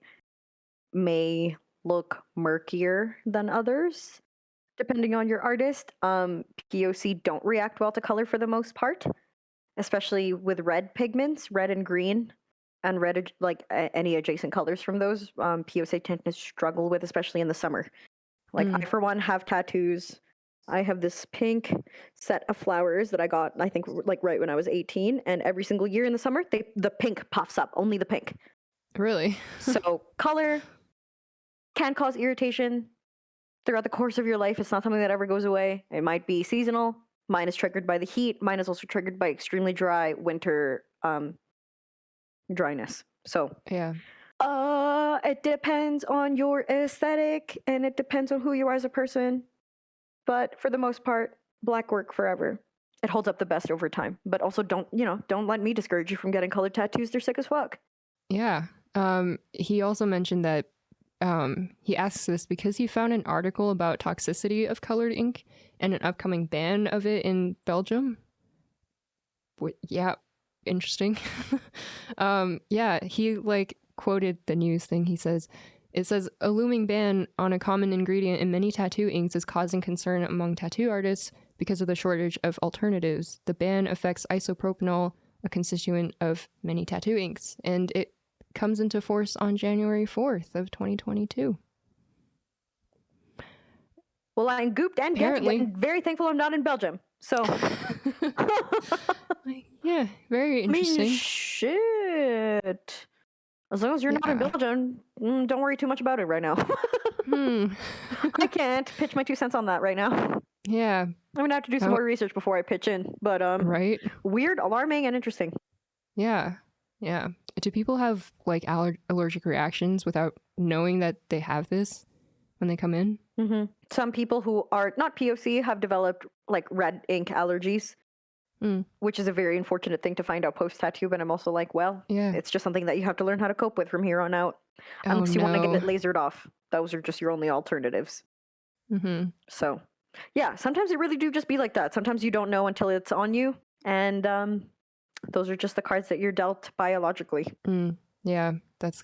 may look murkier than others. Depending on your artist, POC don't react well to color for the most part, especially with red pigments, red and green. And red, like any adjacent colors from those, POC tend to struggle with, especially in the summer. Like I, for one, have tattoos. I have this pink set of flowers that I got, I think, like right when I was 18. And every single year in the summer, the pink puffs up, only the pink. Really? So color can cause irritation throughout the course of your life. It's not something that ever goes away. It might be seasonal. Mine is triggered by the heat. Mine is also triggered by extremely dry winter dryness. So yeah, it depends on your aesthetic, and it depends on who you are as a person. But for the most part, black work forever. It holds up the best over time. But also don't let me discourage you from getting colored tattoos. They're sick as fuck. Yeah. He also mentioned that he asks this because he found an article about toxicity of colored ink and an upcoming ban of it in Belgium. Yeah, interesting. Yeah, he like quoted the news thing. He says, it says, a looming ban on a common ingredient in many tattoo inks is causing concern among tattoo artists because of the shortage of alternatives. The ban affects isopropanol, a constituent of many tattoo inks, and it comes into force on January 4th of 2022. Well, I'm gooped and getting very thankful I'm not in Belgium. So, yeah, very interesting. I mean, shit. As long as you're not in Belgium, don't worry too much about it right now. I can't pitch my 2 cents on that right now. Yeah. I'm gonna have to do some more research before I pitch in, but right. Weird, alarming, and interesting. Yeah. Yeah. Do people have like allergic reactions without knowing that they have this when they come in? Mm-hmm. Some people who are not POC have developed like red ink allergies, which is a very unfortunate thing to find out post-tattoo, but I'm also like, well, yeah, it's just something that you have to learn how to cope with from here on out. Oh, Unless you want to get no. it lasered off. Those are just your only alternatives. So, yeah, sometimes it really do just be like that. Sometimes you don't know until it's on you, and those are just the cards that you're dealt biologically. Yeah, that's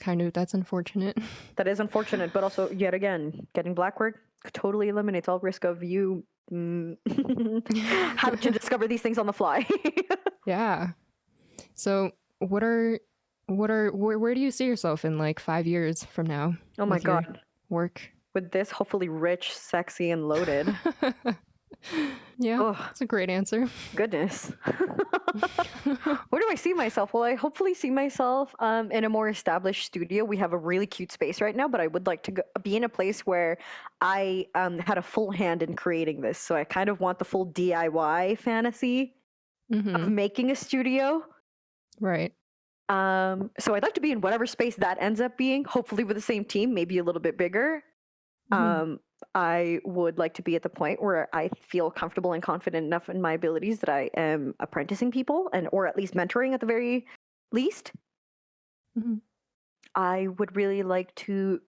unfortunate. That is unfortunate, but also, yet again, getting black work totally eliminates all risk of you having to discover these things on the fly. Yeah. So, where do you see yourself in like 5 years from now? Oh my God. Work. With this, hopefully rich, sexy, and loaded. Yeah, that's a great answer. Goodness. Where do I see myself? Well, I hopefully see myself in a more established studio. We have a really cute space right now, but I would like to be in a place where I had a full hand in creating this. So I kind of want the full DIY fantasy of making a studio. Right. So I'd like to be in whatever space that ends up being, hopefully with the same team, maybe a little bit bigger. I would like to be at the point where I feel comfortable and confident enough in my abilities that I am apprenticing people or at least mentoring at the very least. I would really like to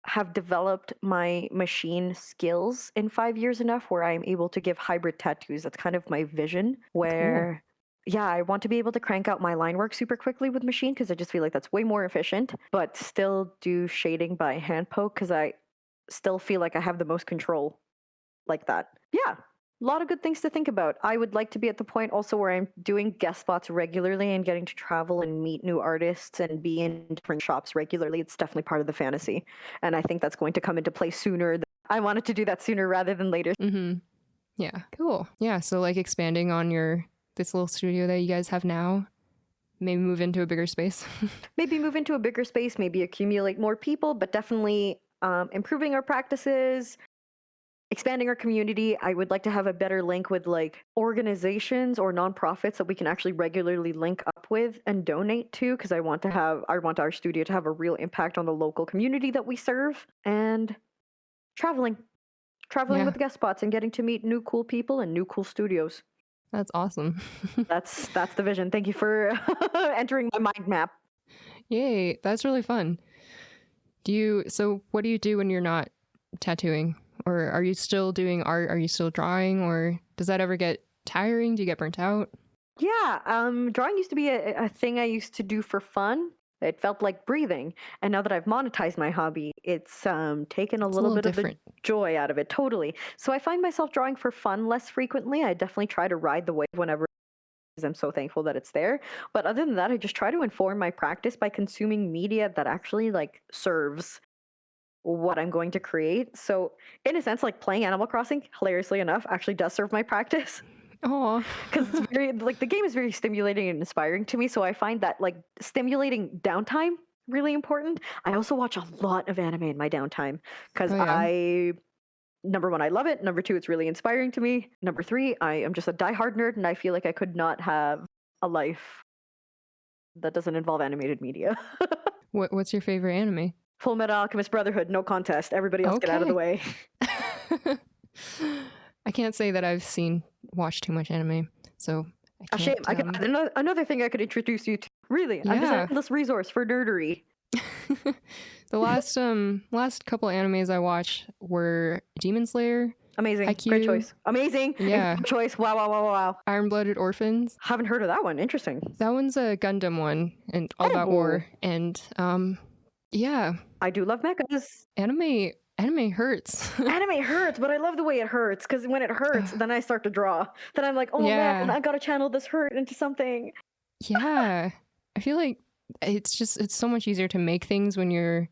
have developed my machine skills in 5 years enough where I'm able to give hybrid tattoos. That's kind of my vision where yeah, I want to be able to crank out my line work super quickly with machine because I just feel like that's way more efficient, but still do shading by hand poke because I still feel like I have the most control like that. Yeah, a lot of good things to think about. I would like to be at the point also where I'm doing guest spots regularly and getting to travel and meet new artists and be in different shops regularly. It's definitely part of the fantasy. And I think that's going to come into play sooner. I wanted to do that sooner rather than later. Yeah, cool. Yeah, so like expanding on this little studio that you guys have now, maybe move into a bigger space. Maybe move into a bigger space, maybe accumulate more people, but definitely improving our practices, expanding our community. I would like to have a better link with like organizations or nonprofits that we can actually regularly link up with and donate to, because I want our studio to have a real impact on the local community that we serve. And traveling with guest spots and getting to meet new cool people and new cool studios. That's awesome. That's the vision. Thank you for entering my mind map. Yay, that's really fun. So what do you do when you're not tattooing? Or are you still doing art? Are you still drawing? Or does that ever get tiring? Do you get burnt out? Yeah, drawing used to be a thing I used to do for fun. It felt like breathing. And now that I've monetized my hobby, it's taken a little bit different of the joy out of it. Totally. So I find myself drawing for fun less frequently. I definitely try to ride the wave whenever I'm so thankful that it's there. But other than that, I just try to inform my practice by consuming media that actually like serves what I'm going to create. So in a sense, like playing Animal Crossing, hilariously enough, actually does serve my practice. Oh, because it's very like the game is very stimulating and inspiring to me. So I find that like stimulating downtime really important. I also watch a lot of anime in my downtime because number one, I love it. Number two, it's really inspiring to me. Number three, I am just a diehard nerd, and I feel like I could not have a life that doesn't involve animated media. What's your favorite anime? Full Metal Alchemist Brotherhood, no contest. Everybody else get out of the way. I can't say that I've watched too much anime, so a shame. Another thing I could introduce you to. Really, I'm just an endless resource for nerdery. The last couple animes I watched were Demon Slayer. Amazing. Haikyuu. Great choice. Amazing. Yeah. Good choice. Wow. Iron-Blooded Orphans. Haven't heard of that one. Interesting. That one's a Gundam one and all about war. And yeah. I do love mechas. Anime hurts. Anime hurts, but I love the way it hurts, because when it hurts, then I start to draw. Then I'm like, oh man, I gotta channel this hurt into something. Yeah. I feel like it's so much easier to make things when you're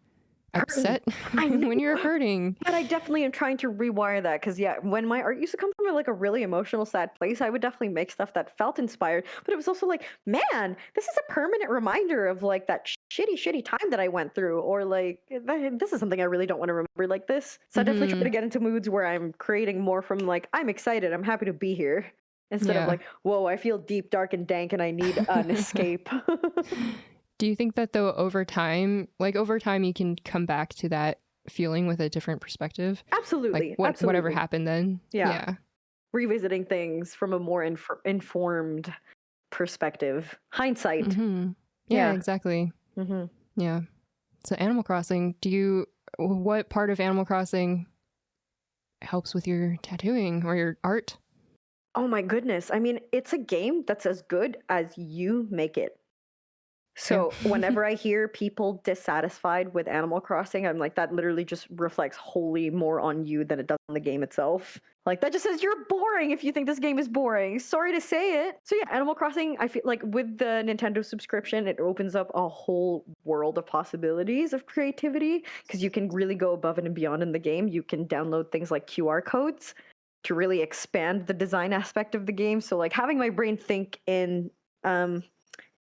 upset when you're hurting. But I definitely am trying to rewire that because, yeah, when my art used to come from like a really emotional, sad place, I would definitely make stuff that felt inspired. But it was also like, man, this is a permanent reminder of like that shitty time that I went through, or like this is something I really don't want to remember like this. So I definitely try to get into moods where I'm creating more from like, I'm excited, I'm happy to be here, instead of like, whoa, I feel deep, dark, and dank, and I need an escape. Do you think that though over time you can come back to that feeling with a different perspective? Absolutely. Like Absolutely. whatever happened then? Yeah. Revisiting things from a more informed perspective. Hindsight. Yeah, exactly. Yeah. So Animal Crossing, what part of Animal Crossing helps with your tattooing or your art? Oh my goodness. I mean, it's a game that's as good as you make it. So whenever I hear people dissatisfied with Animal Crossing, I'm like, that literally just reflects wholly more on you than it does on the game itself. Like, that just says you're boring if you think this game is boring. Sorry to say it. So yeah, Animal Crossing, I feel like with the Nintendo subscription, it opens up a whole world of possibilities of creativity, because you can really go above and beyond in the game. You can download things like QR codes to really expand the design aspect of the game. So like having my brain think in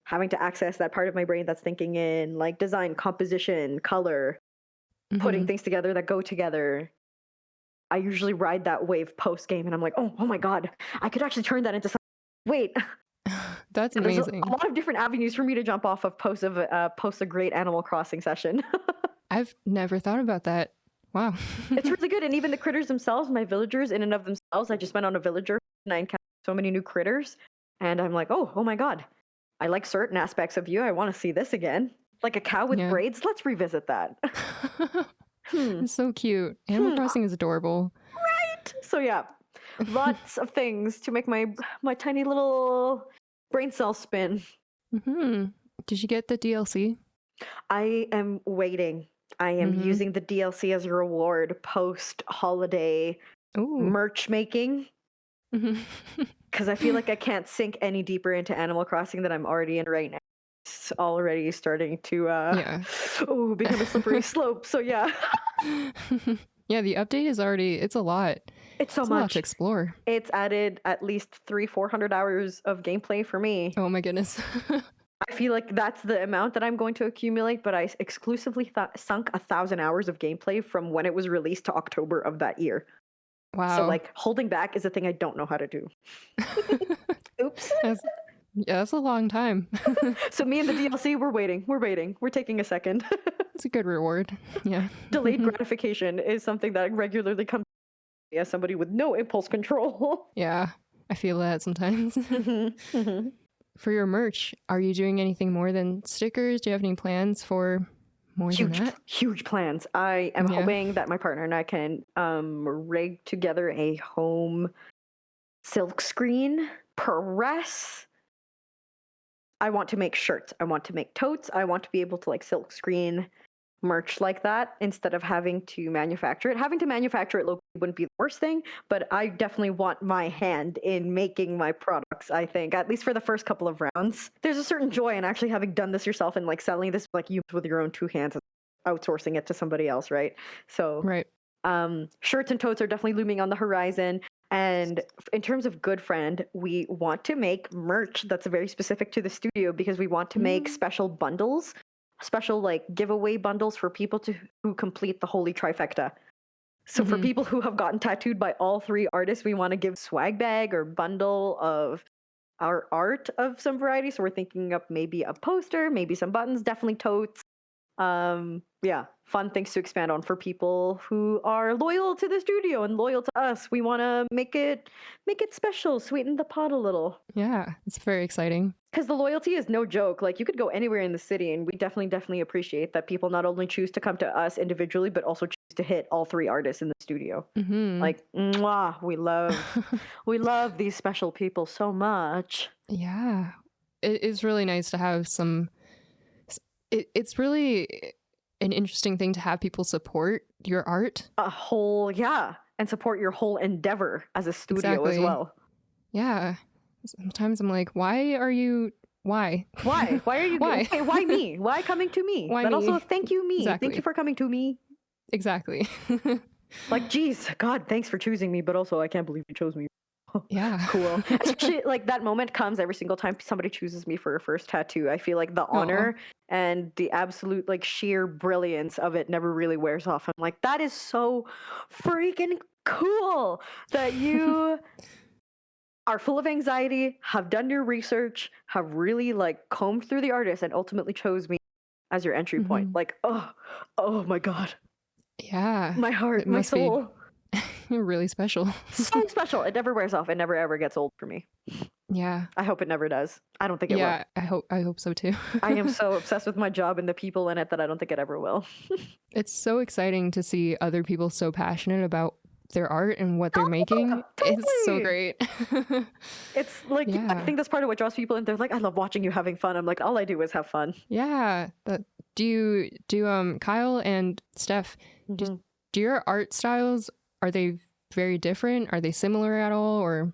having to access that part of my brain that's thinking in like design, composition, color, putting things together that go together. I usually ride that wave post game, and I'm like, oh my god, I could actually turn that into something. Wait, that's amazing. There's a lot of different avenues for me to jump off of post a great Animal Crossing session. I've never thought about that. Wow. It's really good. And even the critters themselves, my villagers in and of themselves, I just went on a villager and I encountered so many new critters, and I'm like, oh my god, I like certain aspects of you. I want to see this again. Like a cow with braids. Let's revisit that. It's so cute. Animal Crossing is adorable. Right? So yeah, lots of things to make my tiny little brain cells spin. Did you get the DLC? I am waiting. I am using the DLC as a reward post-holiday merch making. Because I feel like I can't sink any deeper into Animal Crossing than I'm already in right now. It's already starting to become a slippery slope. So yeah. Yeah, the update is it's a lot. It's so much. A lot to explore. It's added at least 300-400 hours of gameplay for me. Oh my goodness. I feel like that's the amount that I'm going to accumulate, but I exclusively sunk 1,000 hours of gameplay from when it was released to October of that year. Wow. So like holding back is a thing I don't know how to do. Oops. That's a long time. So me and the DLC, we're waiting. We're taking a second. It's a good reward. Yeah. Delayed gratification is something that regularly comes as somebody with no impulse control. Yeah, I feel that sometimes. For your merch, are you doing anything more than stickers? Do you have any plans for more than that? Huge plans. I am hoping that my partner and I can rig together a home silk screen press. I want to make shirts. I want to make totes. I want to be able to like silk screen merch like that instead of having to manufacture it. Having to manufacture it locally wouldn't be the worst thing, but I definitely want my hand in making my products, I think, at least for the first couple of rounds. There's a certain joy in actually having done this yourself and like selling this like you with your own two hands, outsourcing it to somebody else, right? So shirts and totes are definitely looming on the horizon. And in terms of Good Friend, we want to make merch that's very specific to the studio because we want to make special bundles, special like giveaway bundles for people who complete the holy trifecta. So for people who have gotten tattooed by all three artists, we want to give swag bag or bundle of our art of some variety. So we're thinking of maybe a poster, maybe some buttons, definitely totes. Fun things to expand on for people who are loyal to the studio and loyal to us. We want to make it special, sweeten the pot a little. Yeah, it's very exciting. Because the loyalty is no joke. Like you could go anywhere in the city, and we definitely appreciate that people not only choose to come to us individually, but also choose to hit all three artists in the studio. Like, mwah, we love these special people so much. Yeah, it's really nice to have some. It's really an interesting thing to have people support your art. And support your whole endeavor as a studio as well. Yeah. Sometimes I'm like, why are you Why? Why are you Why? okay, why me? Why coming to me? Why But me? also thank you, me. Thank Exactly. you for coming to me. Exactly. Like, geez, God, thanks for choosing me, but also I can't believe you chose me. Yeah. Cool. Especially like that moment comes every single time somebody chooses me for a first tattoo. I feel like the Aw. honor and the absolute like sheer brilliance of it never really wears off. I'm like, that is so freaking cool that you are full of anxiety, have done your research, have really like combed through the artist and ultimately chose me as your entry point. Mhm. Like, oh my God. Yeah. My heart, It my must be soul. really special. So special. It never wears off. It never ever gets old for me. Yeah. I hope it never does. I don't think it will. Yeah, I hope so too. I am so obsessed with my job and the people in it that I don't think it ever will. It's so exciting to see other people so passionate about their art and what they're Oh, making. It's so totally. great. It's like, I Yeah. think that's part of what draws people in. They're like, I love watching you having fun. I'm like, all I do is have fun. Yeah. Do Kyle and Steph, do, Hmm. do your art styles, are they very different? Are they similar at all, or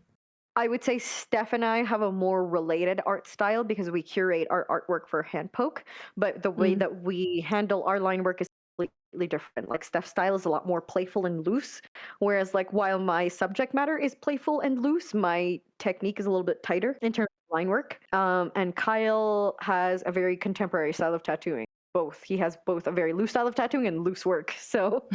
I would say Steph and I have a more related art style because we curate our artwork for Handpoke, but the way mm, that we handle our line work is completely different. Like Steph's style is a lot more playful and loose, whereas like while my subject matter is playful and loose, my technique is a little bit tighter in terms of line work. And Kyle has a very contemporary style of tattooing. Both he has both a very loose style of tattooing and loose work. So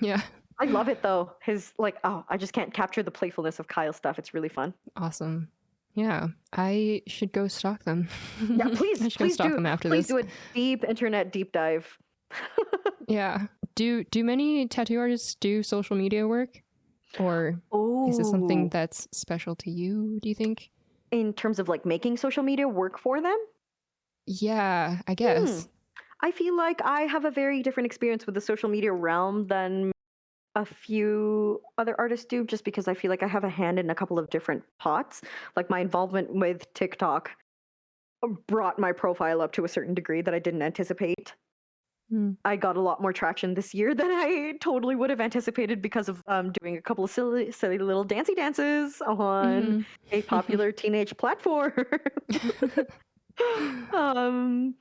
yeah. I love it though. His like, oh, I just can't capture the playfulness of Kyle's stuff. It's really fun. Awesome. Yeah. I should go stalk them. Yeah, I should go stalk them after please this. do a deep internet deep dive. Yeah. Do many tattoo artists do social media work? Or is this something Oh, that's special to you, do you think? in terms of like making social media work for them? Yeah, I Hmm. guess. I feel like I have a very different experience with the social media realm than a few other artists do, just because I feel like I have a hand in a couple of different pots. Like my involvement with TikTok brought my profile up to a certain degree that I didn't anticipate. Mm. I got a lot more traction this year than I totally would have anticipated because of doing a couple of silly little dancey dances on Mhm. a popular teenage platform. um,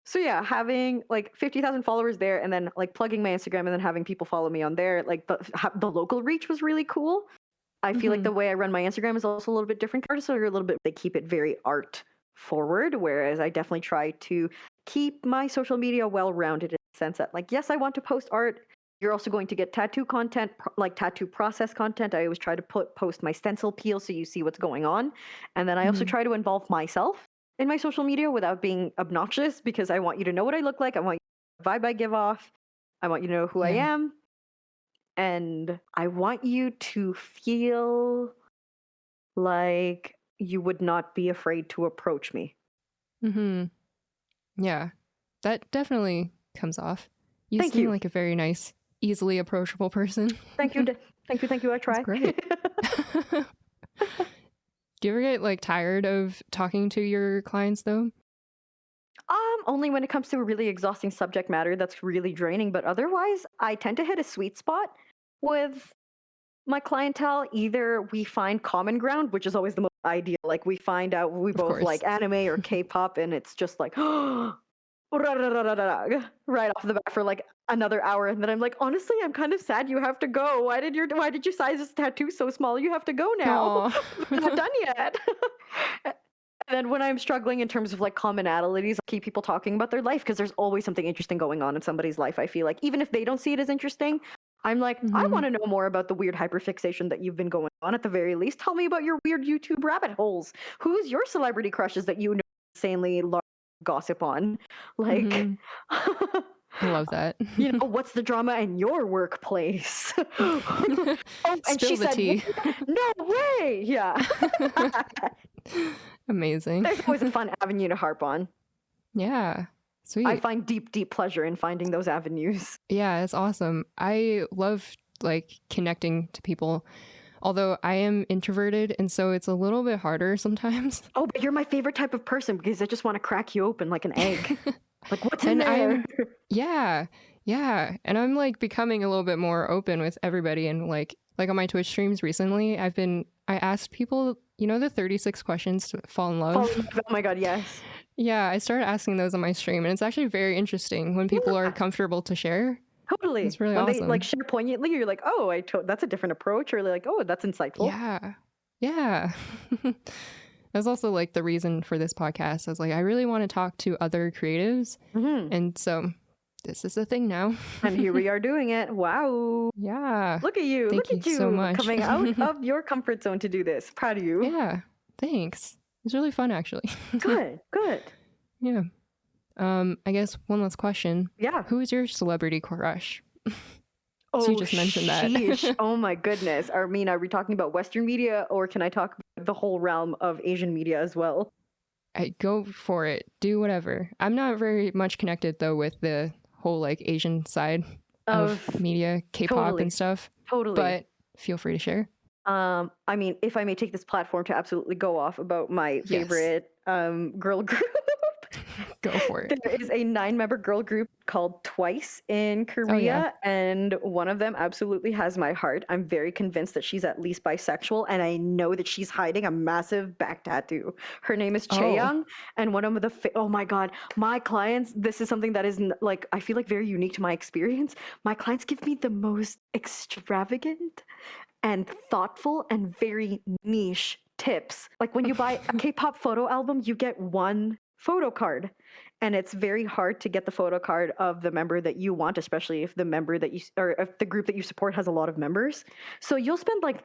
so yeah, having like 50,000 followers there, and then like plugging my Instagram, and then having people follow me on there, like the local reach was really cool. I feel like Mhm. the way I run my Instagram is also a little bit different. Artists are a little bit, they keep it very art forward, whereas I definitely try to keep my social media well rounded in the sense that, like, yes, I want to post art. You're also going to get tattoo content, like tattoo process content. I always try to post my stencil peel so you see what's going on. And then I also Mhm. try to involve myself in my social media without being obnoxious because I want you to know what I look like. I want the vibe I give off. I want you to know who I Yeah. am. And I want you to feel like you would not be afraid to approach me. Mhm. Yeah. That definitely comes off. You Thank seem you. like a very nice, easily approachable person. Thank you. Thank you. I That's try. great. Do you ever get like tired of talking to your clients though? Only when it comes to a really exhausting subject matter that's really draining, but otherwise, I tend to hit a sweet spot with my clientele. Either we find common ground, which is always the most ideal. Like we find out we Of both course. like anime or K-pop, and it's just like right off the bat for like another hour, and then I'm like, honestly, I'm kind of sad you have to go. Why did you size this tattoo so small? You have to go now. Oh. We're not done yet. And then when I'm struggling in terms of like commonalities, I keep people talking about their life because there's always something interesting going on in somebody's life. I feel like even if they don't see it as interesting, I'm like, I want Mhm. to know more about the weird hyperfixation that you've been going on at the very least. Tell me about your weird YouTube rabbit holes. Who's your celebrity crushes that you know insanely large gossip on? Like, Mhm. I love that. you know, what's the drama in your workplace? Oh, and she Spill the said, tea. "What? No way. Yeah. Amazing. There's always a fun avenue to harp on. Yeah. I Sweet. find deep pleasure in finding those avenues. Yeah, it's awesome. I love like connecting to people. Although I am introverted and so it's a little bit harder sometimes. Oh, but you're my favorite type of person because I just want to crack you open like an egg. Like, what's in And there? I'm yeah. Yeah, and I'm like becoming a little bit more open with everybody and like on my Twitch streams recently, I asked people you know the 36 questions to fall in love? Oh my god, yes. Yeah, I started asking those on my stream, and it's actually very interesting when people are comfortable to share. Totally. It's really When awesome. they like share poignantly, you're like, oh, that's a different approach, or like, oh, that's insightful. Yeah. That's also like the reason for this podcast. I was like, I really want to talk to other creatives, and so this is the thing now. And here we are doing it. Wow. Yeah. Look at you. Thank Look at you so much. coming out of your comfort zone to do this. Proud of you. Yeah. Thanks. It's really fun, actually. Good. Yeah. I guess one last question. Yeah. Who is your celebrity crush? Oh, you just mentioned that. Oh my goodness. I mean, are we talking about Western media, or can I talk about the whole realm of Asian media as well? I go for it. Do whatever. I'm not very much connected though with the whole like Asian side of media, K-pop and stuff. Totally. But feel free to share. I mean, if I may take this platform to absolutely go off about my favorite girl group. Go for it. There is a 9-member girl group called Twice in Korea, and one of them absolutely has my heart. I'm very convinced that she's at least bisexual, and I know that she's hiding a massive back tattoo. Her name is Chaeyoung, and one of the oh my god, my clients, this is something that is like, I feel like very unique to my experience. My clients give me the most extravagant and thoughtful and very niche tips. Like when you buy a K-pop photo album, you get one photo card, and it's very hard to get the photo card of the member that you want, especially if the member that you, or if the group that you support has a lot of members. So you'll spend like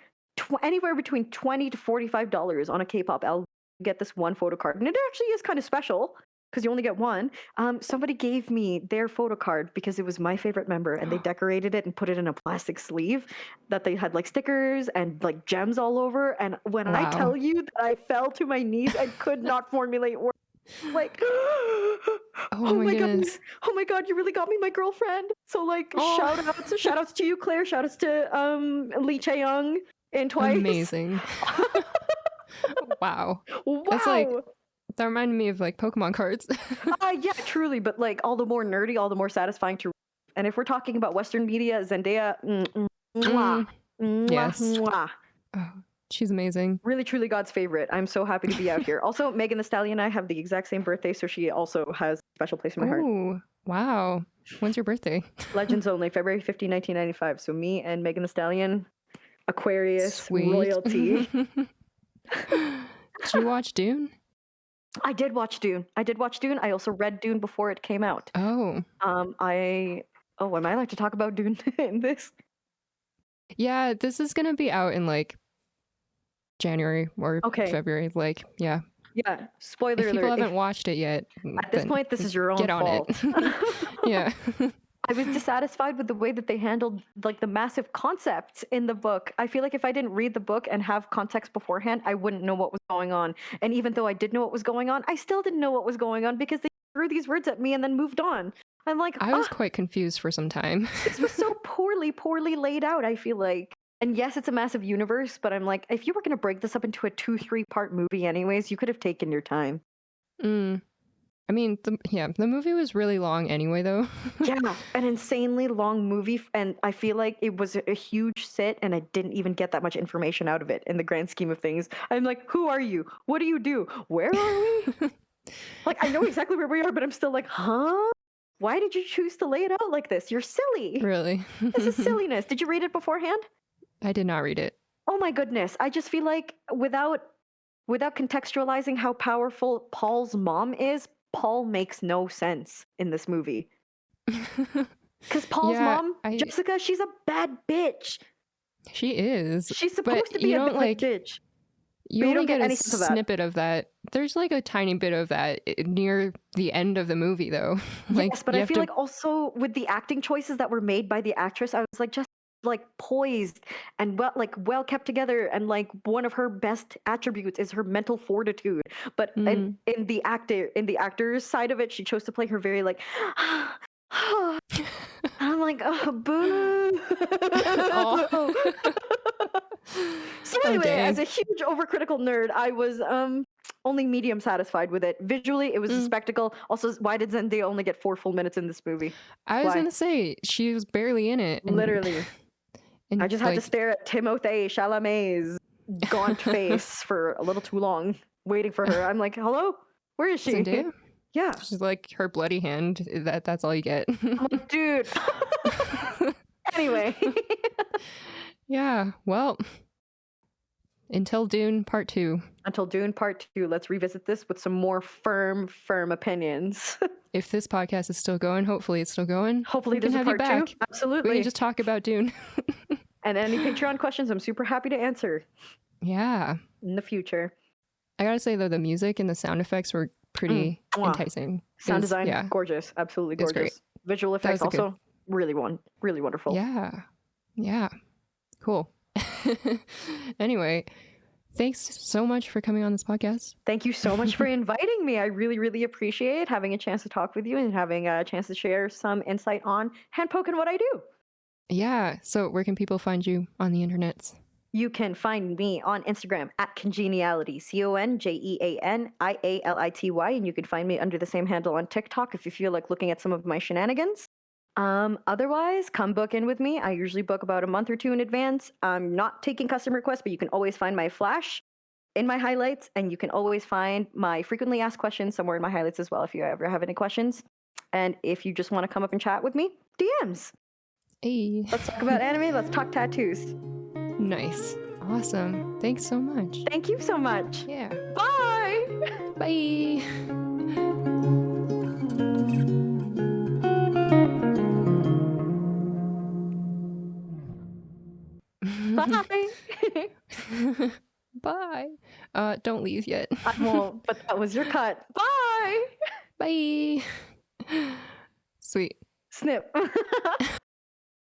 anywhere between $20 to $45 on a K-pop album to get this one photo card, and it actually is kind of special because you only get one. Somebody gave me their photo card because it was my favorite member, and they decorated it and put it in a plastic sleeve that they had like stickers and like gems all over. And when I tell you that I fell to my knees and could not formulate words, like, oh my goodness. God, oh my god, you really got me, my girlfriend. So like, shout outs to you, Claire. Shout outs to Lee Chaeyoung and Twice. Amazing. Wow. That's like, that reminded me of like Pokemon cards. Yeah, truly, but like all the more nerdy, all the more satisfying to. And if we're talking about Western media, Zendaya, yes. Mwah. Oh, she's amazing. Really, truly God's favorite. I'm so happy to be out here. Also, Megan Thee Stallion and I have the exact same birthday, so she also has a special place in my heart. Oh, wow. When's your birthday? Legends only, February 15, 1995. So me and Megan Thee Stallion, Aquarius, royalty. Did you watch Dune? I did watch Dune. I also read Dune before it came out. Oh. Am I allowed to talk about Dune in this? Yeah, this is gonna be out in like January or February. Like, yeah. Yeah. Spoiler alert. If people haven't watched it yet, at this point, this is your own fault. Yeah. I was dissatisfied with the way that they handled like the massive concepts in the book. I feel like if I didn't read the book and have context beforehand, I wouldn't know what was going on. And even though I did know what was going on, I still didn't know what was going on because they threw these words at me and then moved on. I'm like, I was quite confused for some time. This was so poorly laid out, I feel like. And yes, it's a massive universe, but I'm like, if you were going to break this up into a 2-3 part movie anyways, you could have taken your time. I mean, the movie was really long anyway, though. Yeah, an insanely long movie, and I feel like it was a huge sit, and I didn't even get that much information out of it in the grand scheme of things. I'm like, who are you? What do you do? Where are we? Like, I know exactly where we are, but I'm still like, huh? Why did you choose to lay it out like this? You're silly. Really? This is silliness. Did you read it beforehand? I did not read it. Oh my goodness. I just feel like without contextualizing how powerful Paul's mom is, Paul makes no sense in this movie. Because Paul's mom, Jessica, she's a bad bitch. She is. She's supposed to be a bitch. You only get a snippet of that. There's like a tiny bit of that near the end of the movie, though. Like, yes, but I feel like also with the acting choices that were made by the actress, I was like, just like poised and well kept together, and like one of her best attributes is her mental fortitude. But in the actor's side of it, she chose to play her very like I'm like, oh, boo. Oh. So anyway, as a huge overcritical nerd, I was only medium satisfied with it. Visually, it was a spectacle. Also, why did Zendaya only get 4 full minutes in this movie? I was gonna say, she was barely in it. Literally. And I just had to stare at Timothée Chalamet's gaunt face for a little too long, waiting for her. I'm like, hello? Where is she? Zendaya? Yeah. She's like her bloody hand. That's all you get. I'm like, dude. Anyway. Yeah, well, until Dune Part 2. Until Dune Part 2, let's revisit this with some more firm opinions. If this podcast is still going, hopefully it's still going. Hopefully there's a Part 2. Absolutely. We can just talk about Dune. And any Patreon questions, I'm super happy to answer. Yeah. In the future. I gotta say, though, the music and the sound effects were pretty enticing. Sound design, gorgeous. Absolutely gorgeous. Visual effects also really wonderful. Yeah. Yeah. Cool. Anyway, thanks so much for coming on this podcast. Thank you so much for inviting me. I really appreciate having a chance to talk with you and having a chance to share some insight on handpoke and what I do. Yeah. So where can people find you on the internets? You can find me on Instagram at Conjeaniality, Conjeaniality, and you can find me under the same handle on TikTok if you feel like looking at some of my shenanigans. Otherwise, come book in with me. I usually book about a month or two in advance. I'm not taking custom requests, but you can always find my flash in my highlights, and you can always find my frequently asked questions somewhere in my highlights as well if you ever have any questions. And if you just want to come up and chat with me, DMs. Hey. Let's talk about anime. Let's talk tattoos. Nice. Awesome. Thanks so much. Thank you so much. Yeah. Bye. Bye. Bye. Bye. Don't leave yet. I won't, but that was your cut. Bye. Bye. Sweet. Snip.